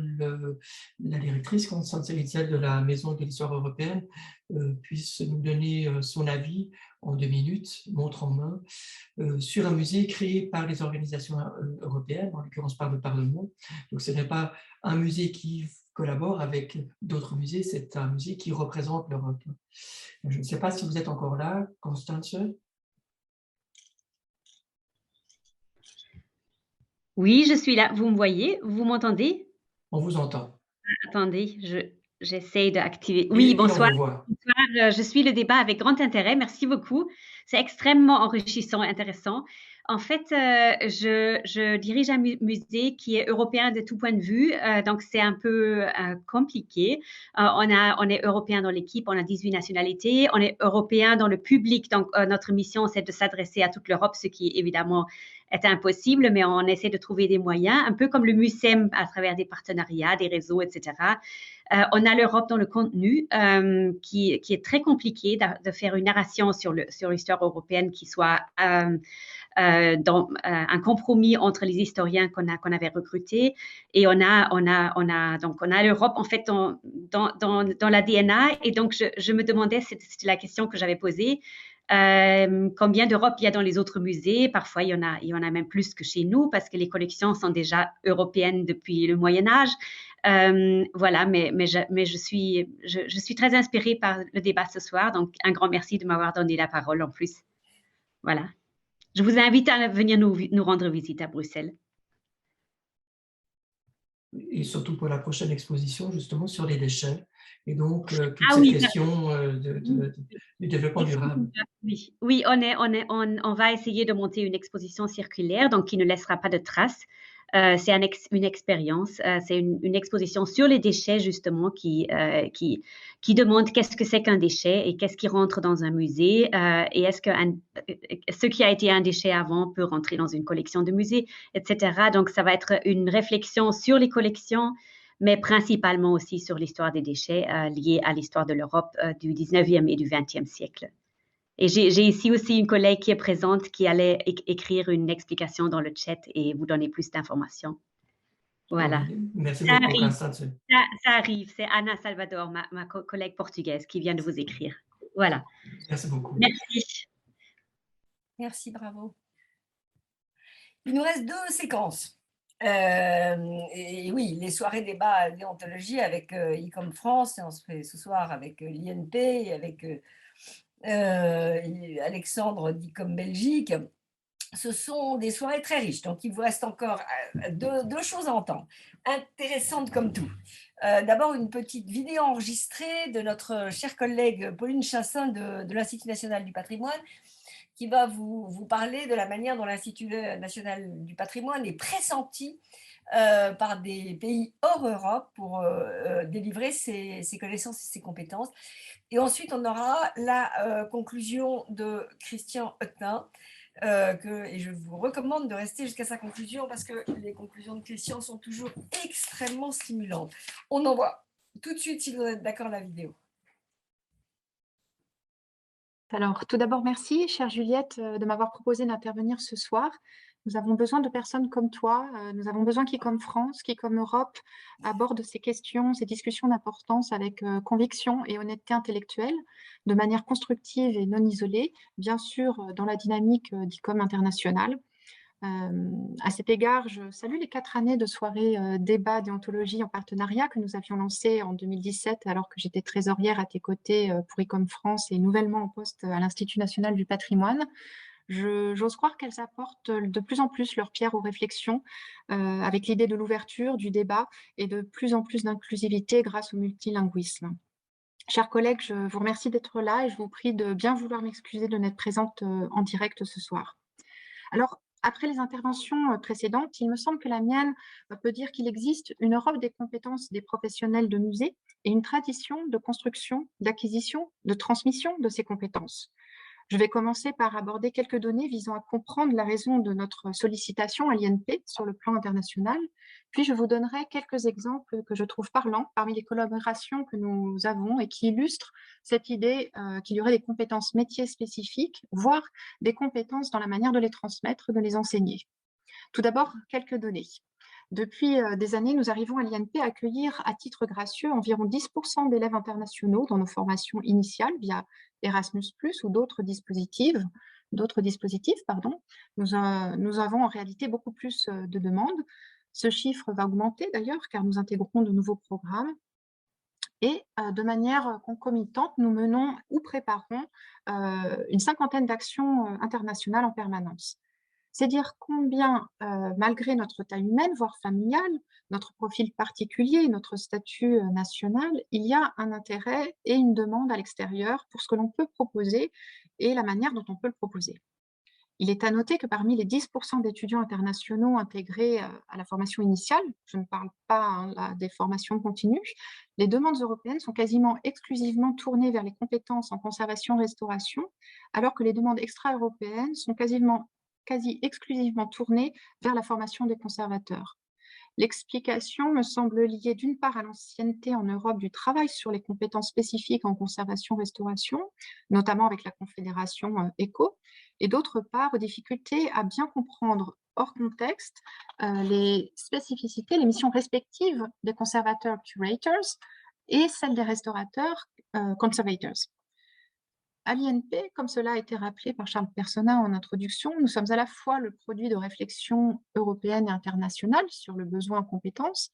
la directrice Constance Ritzel de la Maison de l'histoire européenne puisse nous donner son avis en 2 minutes, montre en main, sur un musée créé par les organisations européennes, en l'occurrence par le Parlement. Donc ce n'est pas un musée qui collabore avec d'autres musées, c'est un musée qui représente l'Europe. Je ne sais pas si vous êtes encore là, Constance. Oui, je suis là. Vous me voyez? Vous m'entendez? On vous entend. Attendez, j'essaie d'activer. Oui, bonsoir. Bonsoir. Je suis le débat avec grand intérêt. Merci beaucoup. C'est extrêmement enrichissant et intéressant. En fait, je dirige un musée qui est européen de tout point de vue, donc c'est un peu compliqué. On est européen dans l'équipe, on a 18 nationalités, on est européen dans le public, donc notre mission c'est de s'adresser à toute l'Europe, ce qui évidemment est impossible, mais on essaie de trouver des moyens, un peu comme le MUSEM à travers des partenariats, des réseaux, etc. On a l'Europe dans le contenu qui est très compliqué de faire une narration sur l'histoire européenne qui soit dans un compromis entre les historiens qu'on avait recrutés et on a l'Europe en fait dans la DNA et donc je me demandais, c'était la question que j'avais posée, combien d'Europe il y a dans les autres musées? Parfois, il y en a même plus que chez nous parce que les collections sont déjà européennes depuis le Moyen-Âge. Voilà, mais je suis très inspirée par le débat ce soir, donc un grand merci de m'avoir donné la parole en plus. Voilà. Je vous invite à venir nous rendre visite à Bruxelles. Et surtout pour la prochaine exposition, justement, sur les déchets. Et donc, toute cette question du développement durable. Oui, on va essayer de monter une exposition circulaire, donc qui ne laissera pas de traces. C'est une expérience, c'est une exposition sur les déchets justement qui demande qu'est-ce que c'est qu'un déchet et qu'est-ce qui rentre dans un musée et est-ce que ce qui a été un déchet avant peut rentrer dans une collection de musée, etc. Donc ça va être une réflexion sur les collections, mais principalement aussi sur l'histoire des déchets liée à l'histoire de l'Europe du 19e et du 20e siècle. Et j'ai ici aussi une collègue qui est présente qui allait écrire une explication dans le chat et vous donner plus d'informations. Voilà. Merci beaucoup, Constance. Ça arrive, c'est Anna Salvador, ma collègue portugaise qui vient de vous écrire. Voilà. Merci beaucoup. Merci. Merci, bravo. Il nous reste 2 séquences. Et oui, les soirées débat déontologie avec ICOM France, et on se fait ce soir avec l'INP et avec Alexandre d'ICOM Belgique. Ce sont des soirées très riches, donc il vous reste encore 2 choses à entendre, intéressantes comme tout. D'abord, une petite vidéo enregistrée de notre chère collègue Pauline Chassin de l'Institut national du patrimoine, qui va vous parler de la manière dont l'Institut national du patrimoine est pressenti par des pays hors Europe pour délivrer ses connaissances et ses compétences. Et ensuite, on aura la conclusion de Christian Hutin, et je vous recommande de rester jusqu'à sa conclusion parce que les conclusions de Christian sont toujours extrêmement stimulantes. On envoie tout de suite, si vous êtes d'accord, la vidéo. Alors, tout d'abord, merci, chère Juliette, de m'avoir proposé d'intervenir ce soir. Nous avons besoin de personnes comme toi. Nous avons besoin qui, comme France, qui, comme Europe, abordent ces questions, ces discussions d'importance avec conviction et honnêteté intellectuelle, de manière constructive et non isolée, bien sûr dans la dynamique d'ICOM internationale. À cet égard, je salue les 4 années de soirées débat déontologie en partenariat que nous avions lancées en 2017 alors que j'étais trésorière à tes côtés pour ICOM France et nouvellement en poste à l'Institut national du patrimoine. J'ose croire qu'elles apportent de plus en plus leur pierre aux réflexions avec l'idée de l'ouverture, du débat et de plus en plus d'inclusivité grâce au multilinguisme. Chers collègues, je vous remercie d'être là et je vous prie de bien vouloir m'excuser de n'être présente en direct ce soir. Alors, après les interventions précédentes, il me semble que la mienne peut dire qu'il existe une Europe des compétences des professionnels de musée et une tradition de construction, d'acquisition, de transmission de ces compétences. Je vais commencer par aborder quelques données visant à comprendre la raison de notre sollicitation à l'INP sur le plan international, puis je vous donnerai quelques exemples que je trouve parlants parmi les collaborations que nous avons et qui illustrent cette idée qu'il y aurait des compétences métiers spécifiques, voire des compétences dans la manière de les transmettre, de les enseigner. Tout d'abord, quelques données. Depuis des années, nous arrivons à l'INP à accueillir à titre gracieux environ 10% d'élèves internationaux dans nos formations initiales via Erasmus+, ou d'autres dispositifs. Nous avons en réalité beaucoup plus de demandes. Ce chiffre va augmenter d'ailleurs car nous intégrons de nouveaux programmes. Et de manière concomitante, nous menons ou préparons une 50aine d'actions internationales en permanence. C'est dire combien, malgré notre taille humaine, voire familiale, notre profil particulier, notre statut national, il y a un intérêt et une demande à l'extérieur pour ce que l'on peut proposer et la manière dont on peut le proposer. Il est à noter que parmi les 10% d'étudiants internationaux intégrés à la formation initiale, je ne parle pas des formations continues, les demandes européennes sont quasiment exclusivement tournées vers les compétences en conservation-restauration, alors que les demandes extra-européennes sont quasi exclusivement tournée vers la formation des conservateurs. L'explication me semble liée d'une part à l'ancienneté en Europe du travail sur les compétences spécifiques en conservation-restauration, notamment avec la confédération ECO, et d'autre part aux difficultés à bien comprendre hors contexte les spécificités, les missions respectives des conservateurs curators et celles des restaurateurs conservators. À l'INP, comme cela a été rappelé par Charles Personnat en introduction, nous sommes à la fois le produit de réflexions européennes et internationales sur le besoin en compétences,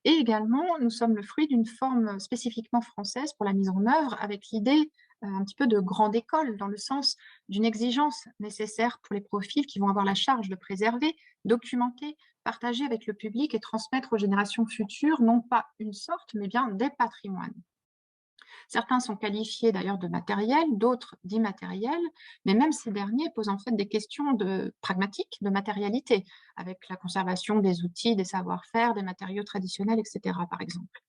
et également nous sommes le fruit d'une forme spécifiquement française pour la mise en œuvre avec l'idée un petit peu de grande école, dans le sens d'une exigence nécessaire pour les profils qui vont avoir la charge de préserver, documenter, partager avec le public et transmettre aux générations futures non pas une sorte, mais bien des patrimoines. Certains sont qualifiés d'ailleurs de matériels, d'autres d'immatériels, mais même ces derniers posent en fait des questions pragmatiques, de matérialité, avec la conservation des outils, des savoir-faire, des matériaux traditionnels, etc. par exemple.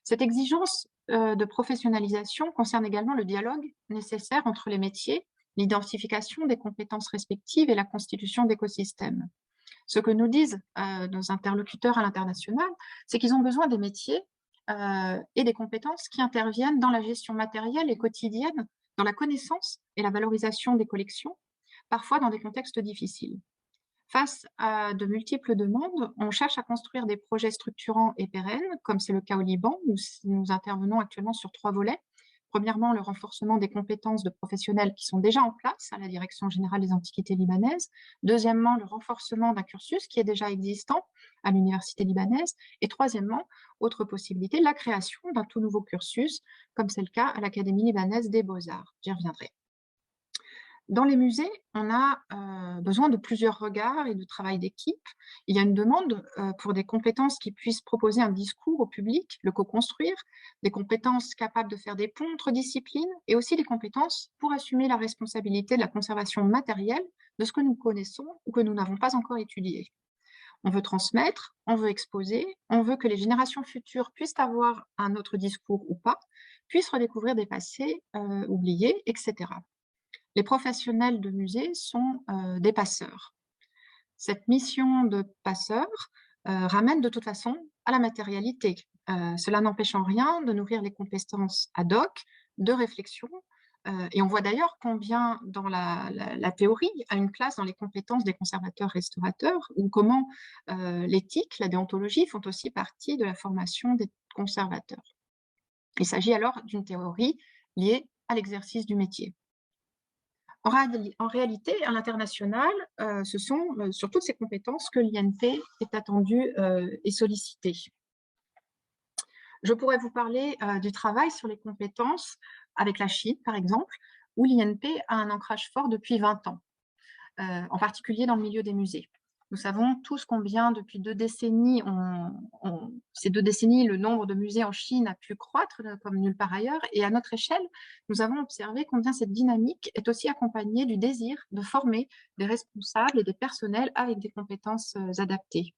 Cette exigence de professionnalisation concerne également le dialogue nécessaire entre les métiers, l'identification des compétences respectives et la constitution d'écosystèmes. Ce que nous disent nos interlocuteurs à l'international, c'est qu'ils ont besoin des métiers et des compétences qui interviennent dans la gestion matérielle et quotidienne, dans la connaissance et la valorisation des collections, parfois dans des contextes difficiles. Face à de multiples demandes, on cherche à construire des projets structurants et pérennes, comme c'est le cas au Liban, où nous intervenons actuellement sur 3 volets. Premièrement, le renforcement des compétences de professionnels qui sont déjà en place à la Direction générale des antiquités libanaises. Deuxièmement, le renforcement d'un cursus qui est déjà existant à l'université libanaise. Et troisièmement, autre possibilité, la création d'un tout nouveau cursus, comme c'est le cas à l'Académie libanaise des beaux-arts. J'y reviendrai. Dans les musées, on a besoin de plusieurs regards et de travail d'équipe. Il y a une demande pour des compétences qui puissent proposer un discours au public, le co-construire, des compétences capables de faire des ponts entre disciplines et aussi des compétences pour assumer la responsabilité de la conservation matérielle de ce que nous connaissons ou que nous n'avons pas encore étudié. On veut transmettre, on veut exposer, on veut que les générations futures puissent avoir un autre discours ou pas, puissent redécouvrir des passés oubliés, etc. Les professionnels de musée sont des passeurs. Cette mission de passeur ramène de toute façon à la matérialité. Cela n'empêche en rien de nourrir les compétences ad hoc, de réflexion, Et on voit d'ailleurs combien dans la théorie a une place dans les compétences des conservateurs-restaurateurs, ou comment l'éthique, la déontologie font aussi partie de la formation des conservateurs. Il s'agit alors d'une théorie liée à l'exercice du métier. En réalité, à l'international, ce sont sur toutes ces compétences que l'INP est attendue et sollicitée. Je pourrais vous parler du travail sur les compétences avec la Chine, par exemple, où l'INP a un ancrage fort depuis 20 ans, en particulier dans le milieu des musées. Nous savons tous combien, depuis 2 décennies, ces 2 décennies, le nombre de musées en Chine a pu croître comme nulle part ailleurs. Et à notre échelle, nous avons observé combien cette dynamique est aussi accompagnée du désir de former des responsables et des personnels avec des compétences adaptées.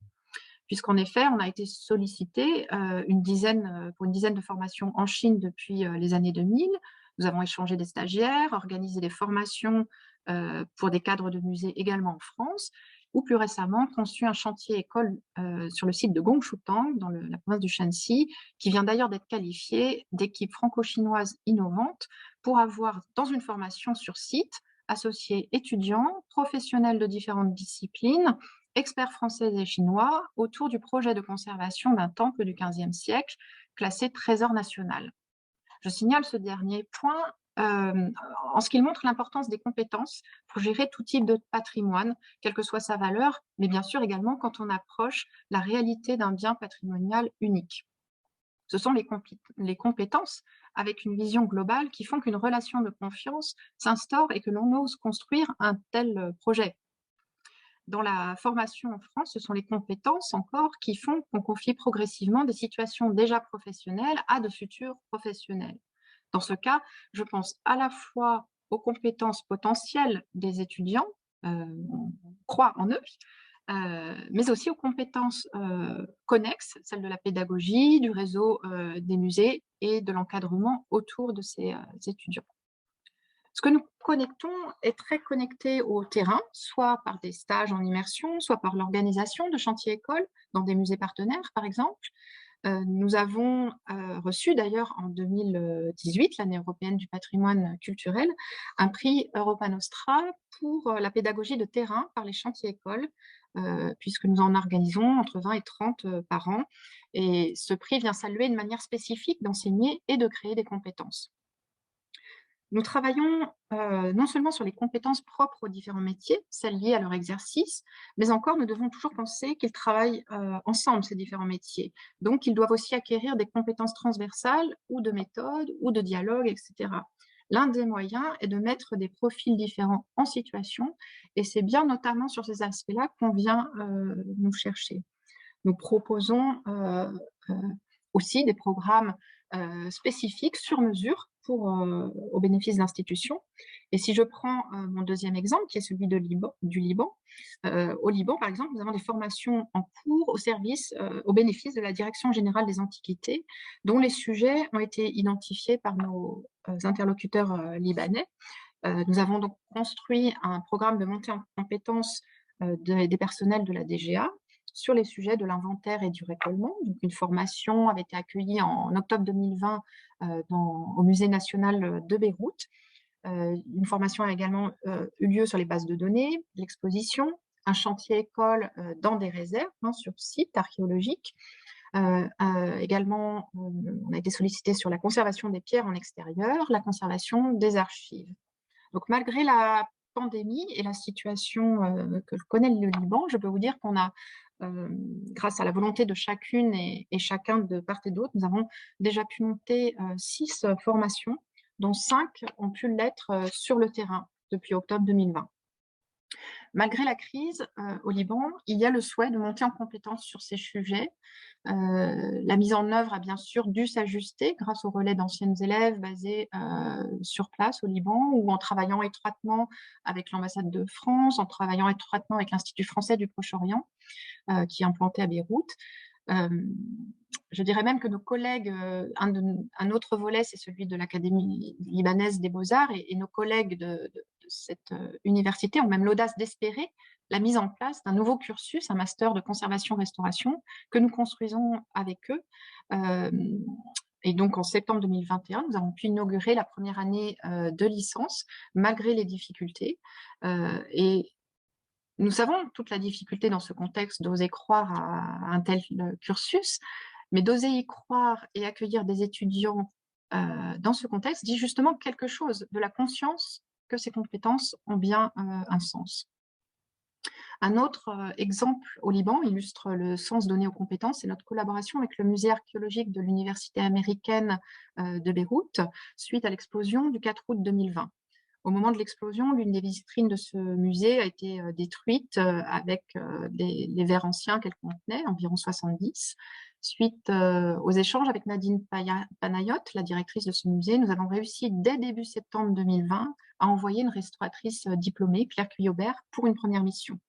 Puisqu'en effet, on a été sollicité pour une dizaine de formations en Chine depuis les années 2000. Nous avons échangé des stagiaires, organisé des formations pour des cadres de musées également en France, ou plus récemment conçu un chantier école sur le site de Gongshuitang, dans la province du Shanxi, qui vient d'ailleurs d'être qualifié d'équipe franco-chinoise innovante pour avoir, dans une formation sur site, associés étudiants, professionnels de différentes disciplines, experts français et chinois, autour du projet de conservation d'un temple du XVe siècle, classé trésor national. Je signale ce dernier point en ce qu'il montre l'importance des compétences pour gérer tout type de patrimoine, quelle que soit sa valeur, mais bien sûr également quand on approche la réalité d'un bien patrimonial unique. Ce sont les compétences avec une vision globale qui font qu'une relation de confiance s'instaure et que l'on ose construire un tel projet. Dans la formation en France, ce sont les compétences encore qui font qu'on confie progressivement des situations déjà professionnelles à de futurs professionnels. Dans ce cas, je pense à la fois aux compétences potentielles des étudiants, on croit en eux, mais aussi aux compétences connexes, celles de la pédagogie, du réseau des musées et de l'encadrement autour de ces étudiants. Ce que nous connectons est très connecté au terrain, soit par des stages en immersion, soit par l'organisation de chantiers écoles dans des musées partenaires, par exemple. Nous avons reçu d'ailleurs en 2018, l'année européenne du patrimoine culturel, un prix Europa Nostra pour la pédagogie de terrain par les chantiers écoles, puisque nous en organisons entre 20 et 30 par an. Et ce prix vient saluer une manière spécifique d'enseigner et de créer des compétences. Nous travaillons non seulement sur les compétences propres aux différents métiers, celles liées à leur exercice, mais encore nous devons toujours penser qu'ils travaillent ensemble, ces différents métiers. Donc, ils doivent aussi acquérir des compétences transversales ou de méthode ou de dialogue, etc. L'un des moyens est de mettre des profils différents en situation, et c'est bien notamment sur ces aspects-là qu'on vient nous chercher. Nous proposons aussi des programmes spécifiques sur mesure au bénéfice de l'institution. Et si je prends mon deuxième exemple, qui est celui du Liban, au Liban, par exemple, nous avons des formations en cours au bénéfice de la Direction générale des antiquités, dont les sujets ont été identifiés par nos interlocuteurs libanais. Nous avons donc construit un programme de montée en compétences des personnels de la DGA sur les sujets de l'inventaire et du récolement. Donc, une formation avait été accueillie en octobre 2020 au Musée national de Beyrouth. Une formation a également eu lieu sur les bases de données, l'exposition, un chantier école dans des réserves sur site archéologique. Également, on a été sollicité sur la conservation des pierres en extérieur, la conservation des archives. Donc, malgré la pandémie et la situation que connaît le Liban, je peux vous dire qu'on a, grâce à la volonté de chacune et chacun de part et d'autre, nous avons déjà pu monter 6 formations, dont 5 ont pu l'être sur le terrain depuis octobre 2020. Malgré la crise au Liban, il y a le souhait de monter en compétence sur ces sujets. La mise en œuvre a bien sûr dû s'ajuster grâce au relais d'anciennes élèves basés sur place au Liban, ou en travaillant étroitement avec l'ambassade de France, en travaillant étroitement avec l'Institut français du Proche-Orient, qui est implanté à Beyrouth. Je dirais même que nos collègues, un autre volet, c'est celui de l'Académie libanaise des beaux-arts, et nos collègues de cette université ont même l'audace d'espérer la mise en place d'un nouveau cursus, un master de conservation-restauration, que nous construisons avec eux, Et donc, en septembre 2021, nous avons pu inaugurer la première année de licence, malgré les difficultés. Et nous savons toute la difficulté dans ce contexte d'oser croire à un tel cursus, mais d'oser y croire et accueillir des étudiants dans ce contexte dit justement quelque chose de la conscience que ces compétences ont bien un sens. Un autre exemple au Liban illustre le sens donné aux compétences, c'est notre collaboration avec le musée archéologique de l'Université américaine de Beyrouth suite à l'explosion du 4 août 2020. Au moment de l'explosion, l'une des vitrines de ce musée a été détruite avec les verres anciens qu'elle contenait, environ 70. Suite aux échanges avec Nadine Panayot, la directrice de ce musée, nous avons réussi dès début septembre 2020 à envoyer une restauratrice diplômée, Claire Cuyobert, pour une première mission.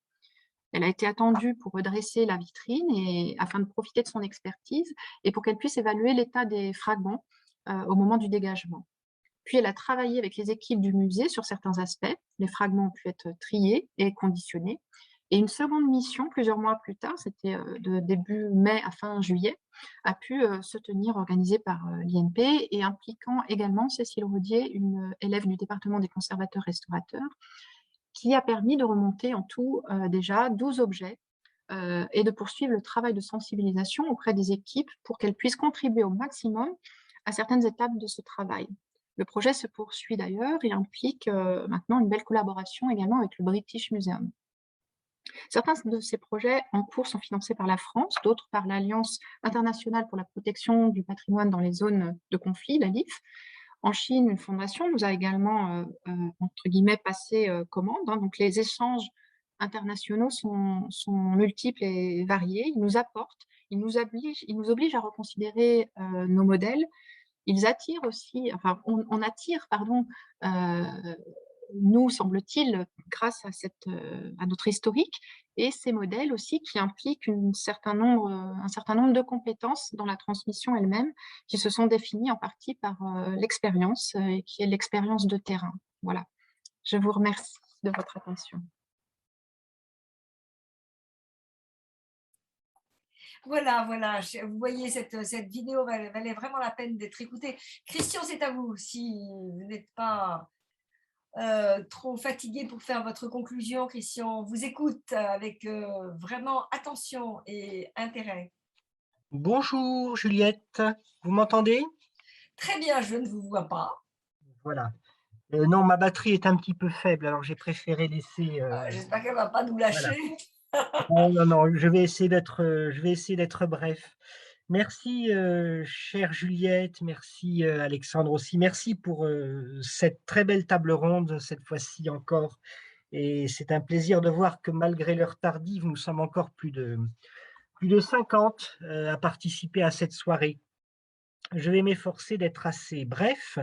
Elle a été attendue pour redresser la vitrine et, afin de profiter de son expertise et pour qu'elle puisse évaluer l'état des fragments au moment du dégagement. Puis elle a travaillé avec les équipes du musée sur certains aspects. Les fragments ont pu être triés et conditionnés. Et une seconde mission, plusieurs mois plus tard, c'était de début mai à fin juillet, a pu se tenir, organisée par l'INP et impliquant également Cécile Rodier, une élève du département des conservateurs-restaurateurs, qui a permis de remonter en tout déjà 12 objets et de poursuivre le travail de sensibilisation auprès des équipes pour qu'elles puissent contribuer au maximum à certaines étapes de ce travail. Le projet se poursuit d'ailleurs et implique maintenant une belle collaboration également avec le British Museum. Certains de ces projets en cours sont financés par la France, d'autres par l'Alliance internationale pour la protection du patrimoine dans les zones de conflit, l'ALIF. En Chine, une fondation nous a également, entre guillemets, passé commande. Donc les échanges internationaux sont multiples et variés. Ils nous apportent, ils nous obligent à reconsidérer nos modèles. Ils attirent aussi, enfin, on attire, pardon, nous, semble-t-il, grâce à notre historique, et ces modèles aussi qui impliquent un certain nombre de compétences dans la transmission elle-même, qui se sont définies en partie par l'expérience, qui est l'expérience de terrain. Voilà. Je vous remercie de votre attention. Voilà, voilà. Vous voyez, cette vidéo valait vraiment la peine d'être écoutée. Christian, c'est à vous. Si vous n'êtes pas trop fatigué pour faire votre conclusion, Christian, on vous écoute avec vraiment attention et intérêt. Bonjour Juliette, vous m'entendez? Très bien, je ne vous vois pas. Voilà. Non, ma batterie est un petit peu faible, alors j'ai préféré laisser… J'espère qu'elle ne va pas nous lâcher. Voilà. Non, je vais essayer d'être bref. Merci, chère Juliette, merci Alexandre aussi, merci pour cette très belle table ronde, cette fois-ci encore. Et c'est un plaisir de voir que malgré l'heure tardive, nous sommes encore plus de 50 à participer à cette soirée. Je vais m'efforcer d'être assez bref.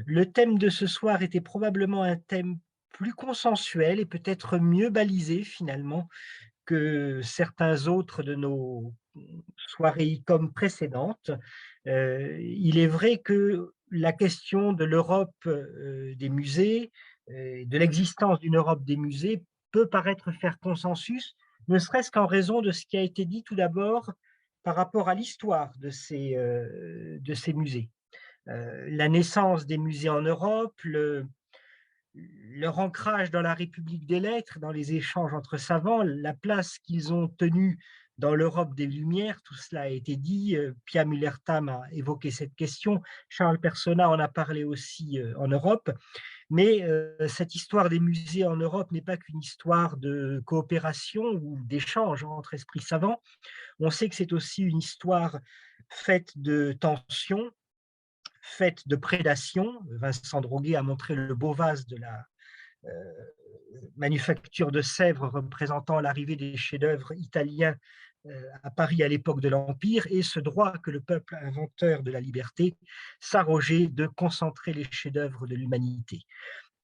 Le thème de ce soir était probablement un thème plus consensuel et peut-être mieux balisé finalement que certains autres de nos soirées ICOM précédentes. Il est vrai que la question de l'Europe des musées, de l'existence d'une Europe des musées peut paraître faire consensus, ne serait-ce qu'en raison de ce qui a été dit tout d'abord par rapport à l'histoire de ces musées. La naissance des musées en Europe, leur ancrage dans la République des lettres, dans les échanges entre savants, la place qu'ils ont tenue dans l'Europe des Lumières, tout cela a été dit. Pia Muller-Tam a évoqué cette question, Charles Persona en a parlé aussi en Europe. Mais cette histoire des musées en Europe n'est pas qu'une histoire de coopération ou d'échange entre esprits savants. On sait que c'est aussi une histoire faite de tensions, faite de prédation. Vincent Droguet a montré le beau vase de la manufacture de Sèvres représentant l'arrivée des chefs-d'œuvre italiens à Paris à l'époque de l'Empire, et ce droit que le peuple inventeur de la liberté s'arrogeait de concentrer les chefs-d'œuvre de l'humanité.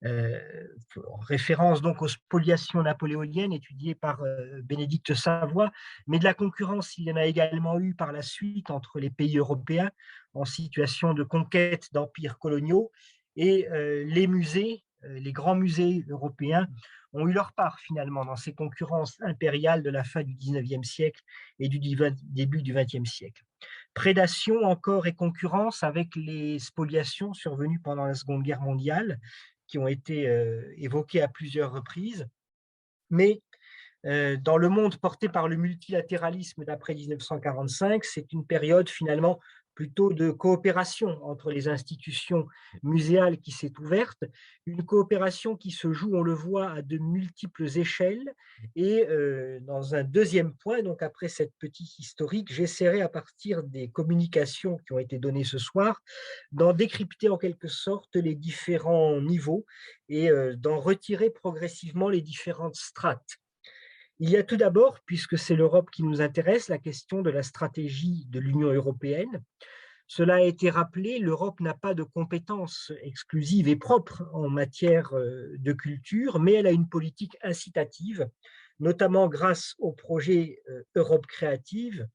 En référence donc aux spoliations napoléoniennes étudiées par Bénédicte Savoie, mais de la concurrence, il y en a également eu par la suite entre les pays européens en situation de conquête d'empires coloniaux, et les musées, les grands musées européens ont eu leur part finalement dans ces concurrences impériales de la fin du 19e siècle et du début du 20e siècle. Prédation encore et concurrence avec les spoliations survenues pendant la Seconde Guerre mondiale, qui ont été évoquées à plusieurs reprises. Mais dans le monde porté par le multilatéralisme d'après 1945, c'est une période finalement plutôt de coopération entre les institutions muséales qui s'est ouverte, une coopération qui se joue, on le voit, à de multiples échelles. Et dans un deuxième point, donc après cette petite historique, j'essaierai à partir des communications qui ont été données ce soir, d'en décrypter en quelque sorte les différents niveaux et d'en retirer progressivement les différentes strates. Il y a tout d'abord, puisque c'est l'Europe qui nous intéresse, la question de la stratégie de l'Union européenne. Cela a été rappelé, l'Europe n'a pas de compétences exclusives et propres en matière de culture, mais elle a une politique incitative, notamment grâce au projet Europe Créative,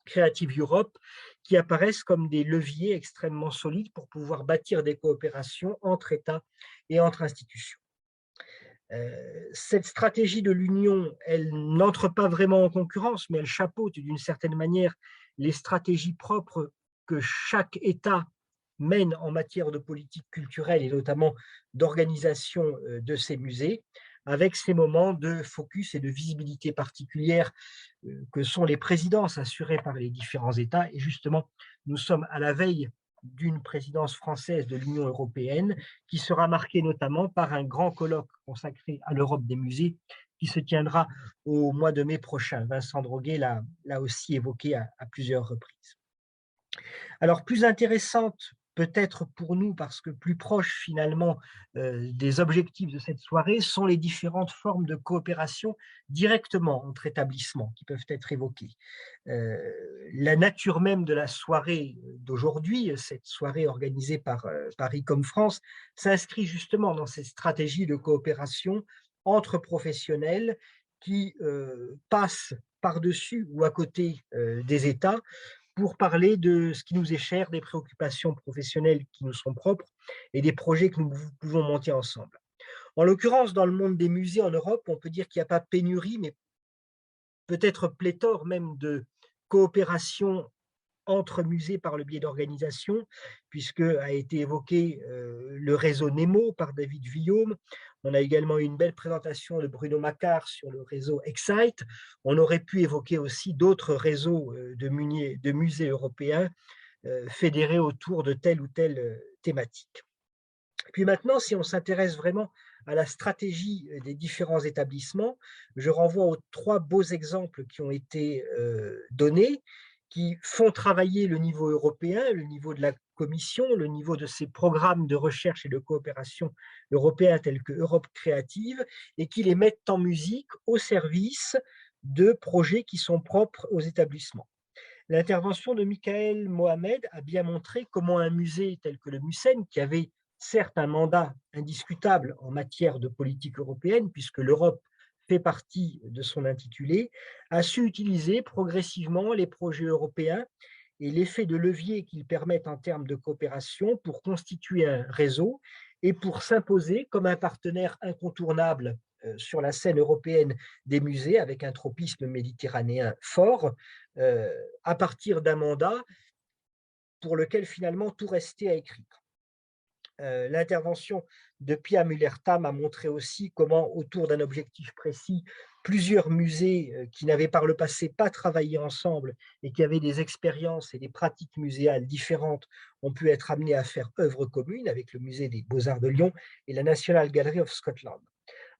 Creative Europe, qui apparaissent comme des leviers extrêmement solides pour pouvoir bâtir des coopérations entre États et entre institutions. Cette stratégie de l'Union, elle n'entre pas vraiment en concurrence, mais elle chapeaute d'une certaine manière les stratégies propres que chaque État mène en matière de politique culturelle et notamment d'organisation de ses musées, avec ces moments de focus et de visibilité particulière que sont les présidences assurées par les différents États. Et justement, nous sommes à la veille d'une présidence française de l'Union européenne qui sera marquée notamment par un grand colloque consacré à l'Europe des musées qui se tiendra au mois de mai prochain. Vincent Droguet l'a aussi évoqué à plusieurs reprises. Alors, plus intéressante peut-être pour nous, parce que plus proche finalement des objectifs de cette soirée, sont les différentes formes de coopération directement entre établissements qui peuvent être évoquées. La nature même de la soirée d'aujourd'hui, cette soirée organisée par ICOM France, s'inscrit justement dans cette stratégie de coopération entre professionnels qui passent par-dessus ou à côté des États pour parler de ce qui nous est cher, des préoccupations professionnelles qui nous sont propres et des projets que nous pouvons monter ensemble. En l'occurrence, dans le monde des musées en Europe, on peut dire qu'il n'y a pas pénurie, mais peut-être pléthore même de coopération entre musées par le biais d'organisations, puisque a été évoqué le réseau Nemo par David Villaume. On a également eu une belle présentation de Bruno Macquart sur le réseau Excite. On aurait pu évoquer aussi d'autres réseaux de musées européens fédérés autour de telle ou telle thématique. Puis maintenant, si on s'intéresse vraiment à la stratégie des différents établissements, je renvoie aux 3 beaux exemples qui ont été donnés, qui font travailler le niveau européen, le niveau de la Commission, le niveau de ces programmes de recherche et de coopération européens tels que Europe Créative, et qui les mettent en musique au service de projets qui sont propres aux établissements. L'intervention de Michael Mohamed a bien montré comment un musée tel que le Mucem, qui avait certes un mandat indiscutable en matière de politique européenne, puisque l'Europe fait partie de son intitulé, a su utiliser progressivement les projets européens et l'effet de levier qu'ils permettent en termes de coopération pour constituer un réseau et pour s'imposer comme un partenaire incontournable sur la scène européenne des musées avec un tropisme méditerranéen fort à partir d'un mandat pour lequel finalement tout restait à écrire. L'intervention de Pia Muller-Tam a montré aussi comment, autour d'un objectif précis, plusieurs musées qui n'avaient par le passé pas travaillé ensemble et qui avaient des expériences et des pratiques muséales différentes ont pu être amenés à faire œuvre commune avec le musée des Beaux-Arts de Lyon et la National Gallery of Scotland.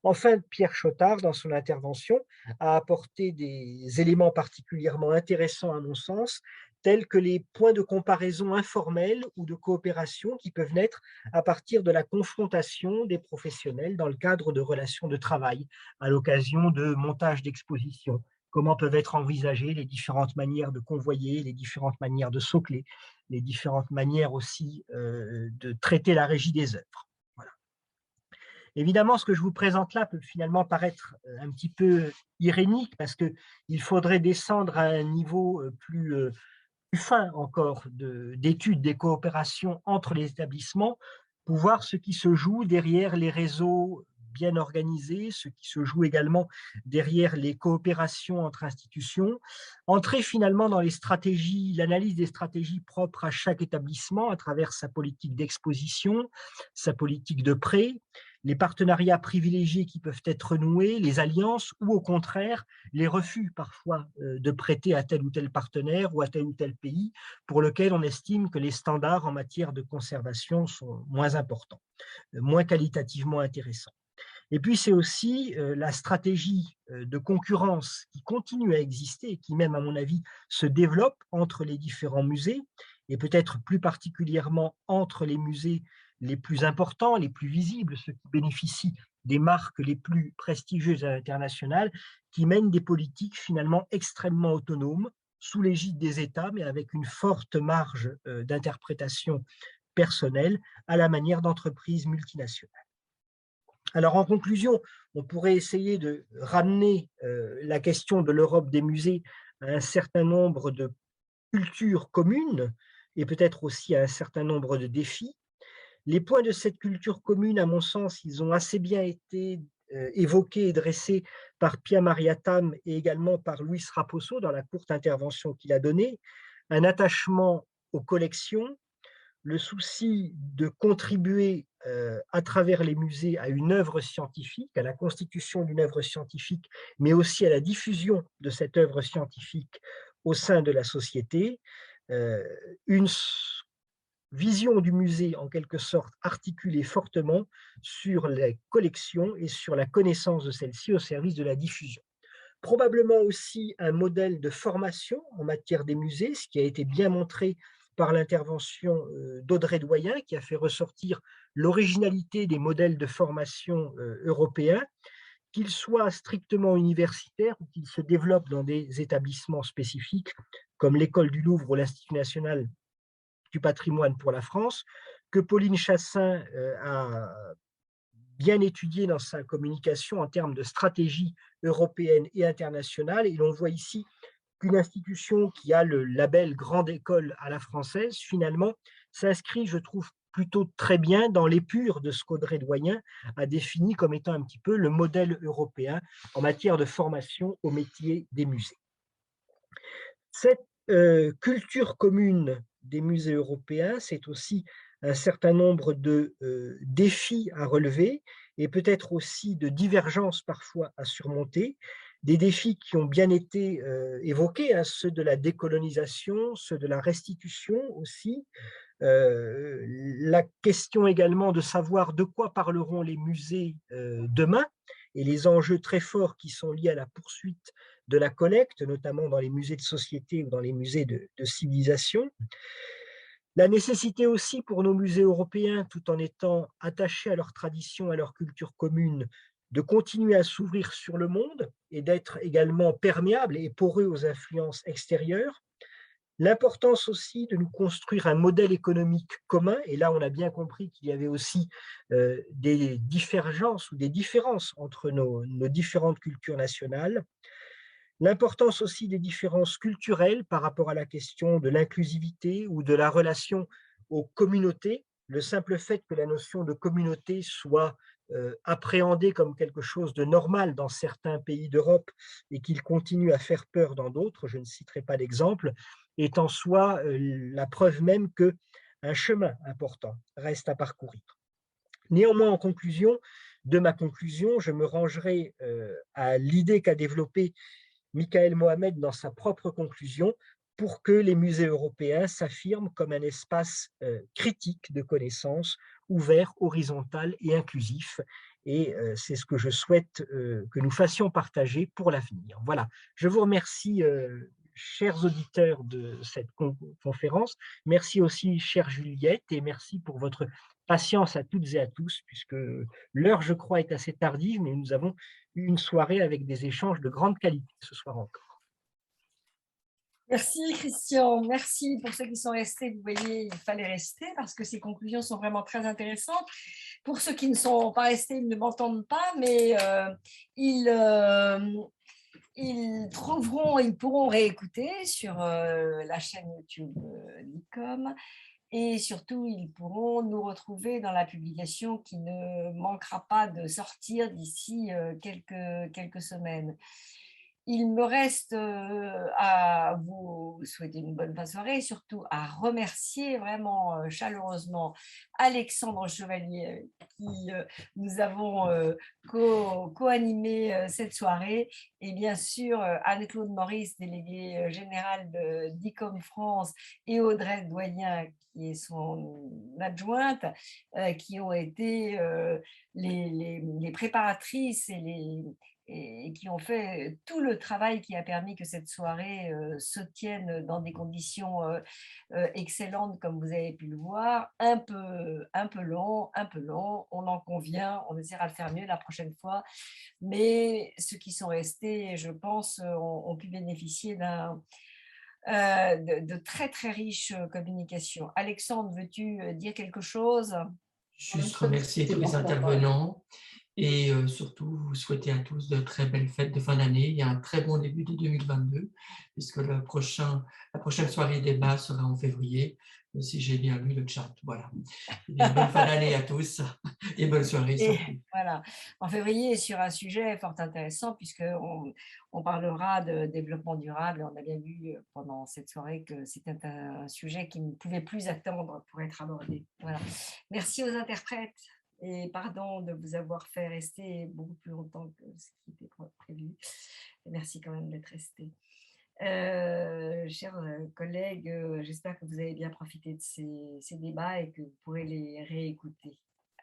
Enfin, Pierre Chottard, dans son intervention, a apporté des éléments particulièrement intéressants à mon sens, tels que les points de comparaison informels ou de coopération qui peuvent naître à partir de la confrontation des professionnels dans le cadre de relations de travail, à l'occasion de montages d'expositions. Comment peuvent être envisagées les différentes manières de convoyer, les différentes manières de socler, les différentes manières aussi de traiter la régie des œuvres. Voilà. Évidemment, ce que je vous présente là peut finalement paraître un petit peu irénique parce qu'il faudrait descendre à un niveau plus fin encore d'études des coopérations entre les établissements pour voir ce qui se joue derrière les réseaux bien organisé, ce qui se joue également derrière les coopérations entre institutions, entrer finalement dans les stratégies, l'analyse des stratégies propres à chaque établissement à travers sa politique d'exposition, sa politique de prêt, les partenariats privilégiés qui peuvent être noués, les alliances ou au contraire les refus parfois de prêter à tel ou tel partenaire ou à tel ou tel pays pour lequel on estime que les standards en matière de conservation sont moins importants, moins qualitativement intéressants. Et puis c'est aussi la stratégie de concurrence qui continue à exister et qui même à mon avis se développe entre les différents musées et peut-être plus particulièrement entre les musées les plus importants, les plus visibles, ceux qui bénéficient des marques les plus prestigieuses à l'international, qui mènent des politiques finalement extrêmement autonomes, sous l'égide des États, mais avec une forte marge d'interprétation personnelle, à la manière d'entreprises multinationales. Alors en conclusion, on pourrait essayer de ramener la question de l'Europe des musées à un certain nombre de cultures communes et peut-être aussi à un certain nombre de défis. Les points de cette culture commune, à mon sens, ils ont assez bien été évoqués et dressés par Pia Maria Tam et également par Luis Raposo dans la courte intervention qu'il a donnée. Un attachement aux collections, le souci de contribuer à travers les musées à une œuvre scientifique, à la constitution d'une œuvre scientifique, mais aussi à la diffusion de cette œuvre scientifique au sein de la société, une vision du musée en quelque sorte articulée fortement sur les collections et sur la connaissance de celles-ci au service de la diffusion. Probablement aussi un modèle de formation en matière des musées, ce qui a été bien montré par l'intervention d'Audrey Doyen, qui a fait ressortir l'originalité des modèles de formation européens, qu'ils soient strictement universitaires ou qu'ils se développent dans des établissements spécifiques, comme l'École du Louvre ou l'Institut national du patrimoine pour la France, que Pauline Chassin a bien étudié dans sa communication en termes de stratégie européenne et internationale. Et l'on voit ici qu'une institution qui a le label Grande École à la française, finalement, s'inscrit, je trouve, plutôt très bien dans l'épure de ce qu'Audrey Doyen a défini comme étant un petit peu le modèle européen en matière de formation au métier des musées. Cette culture commune des musées européens, c'est aussi un certain nombre de défis à relever et peut-être aussi de divergences parfois à surmonter, des défis qui ont bien été évoqués, hein, ceux de la décolonisation, ceux de la restitution aussi, la question également de savoir de quoi parleront les musées demain et les enjeux très forts qui sont liés à la poursuite de la collecte, notamment dans les musées de société ou dans les musées de civilisation. La nécessité aussi pour nos musées européens, tout en étant attachés à leur tradition, à leur culture commune, de continuer à s'ouvrir sur le monde et d'être également perméables et poreux aux influences extérieures. L'importance aussi de nous construire un modèle économique commun, et là on a bien compris qu'il y avait aussi des divergences ou des différences entre nos différentes cultures nationales. L'importance aussi des différences culturelles par rapport à la question de l'inclusivité ou de la relation aux communautés. Le simple fait que la notion de communauté soit appréhendée comme quelque chose de normal dans certains pays d'Europe et qu'il continue à faire peur dans d'autres, je ne citerai pas d'exemple, est en soi la preuve même qu'un chemin important reste à parcourir. Néanmoins, en conclusion, de ma conclusion, je me rangerai à l'idée qu'a développée Michael Mohamed dans sa propre conclusion pour que les musées européens s'affirment comme un espace critique de connaissances, ouvert, horizontal et inclusif. Et c'est ce que je souhaite que nous fassions partager pour l'avenir. Voilà, je vous remercie, chers auditeurs de cette conférence. Merci aussi, chère Juliette, et merci pour votre patience à toutes et à tous, puisque l'heure, je crois, est assez tardive, mais nous avons eu une soirée avec des échanges de grande qualité ce soir encore. Merci Christian, merci pour ceux qui sont restés. Vous voyez, il fallait rester parce que ces conclusions sont vraiment très intéressantes. Pour ceux qui ne sont pas restés, ils ne m'entendent pas, mais ils pourront réécouter sur la chaîne YouTube d'ICOM. et surtout, ils pourront nous retrouver dans la publication qui ne manquera pas de sortir d'ici quelques semaines. Il me reste à vous souhaiter une bonne fin de soirée et surtout à remercier vraiment chaleureusement Alexandre Chevalier qui nous avons co-animé cette soirée et bien sûr Anne-Claude Maurice, déléguée générale d'ICOM France et Audrey Doyen qui est son adjointe, qui ont été les préparatrices et qui ont fait tout le travail qui a permis que cette soirée se tienne dans des conditions excellentes, comme vous avez pu le voir. Un peu long, on en convient, on essaiera de faire mieux la prochaine fois, mais ceux qui sont restés, je pense, ont pu bénéficier de très très riches communications. Alexandre, veux-tu dire quelque chose? Juste remercier tous les intervenants. Et surtout, vous souhaitez à tous de très belles fêtes de fin d'année. Il y a un très bon début de 2022, puisque la prochaine soirée débat sera en février, si j'ai bien lu le chat. Voilà. Bonne fin d'année à tous et bonne soirée. Et voilà, en février, sur un sujet fort intéressant, puisqu'on parlera de développement durable. On a bien vu pendant cette soirée que c'était un sujet qui ne pouvait plus attendre pour être abordé. Voilà. Merci aux interprètes. Et pardon de vous avoir fait rester beaucoup plus longtemps que ce qui était prévu. Et merci quand même d'être resté. Chers collègues, j'espère que vous avez bien profité de ces débats et que vous pourrez les réécouter.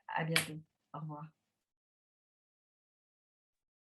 À bientôt. Au revoir.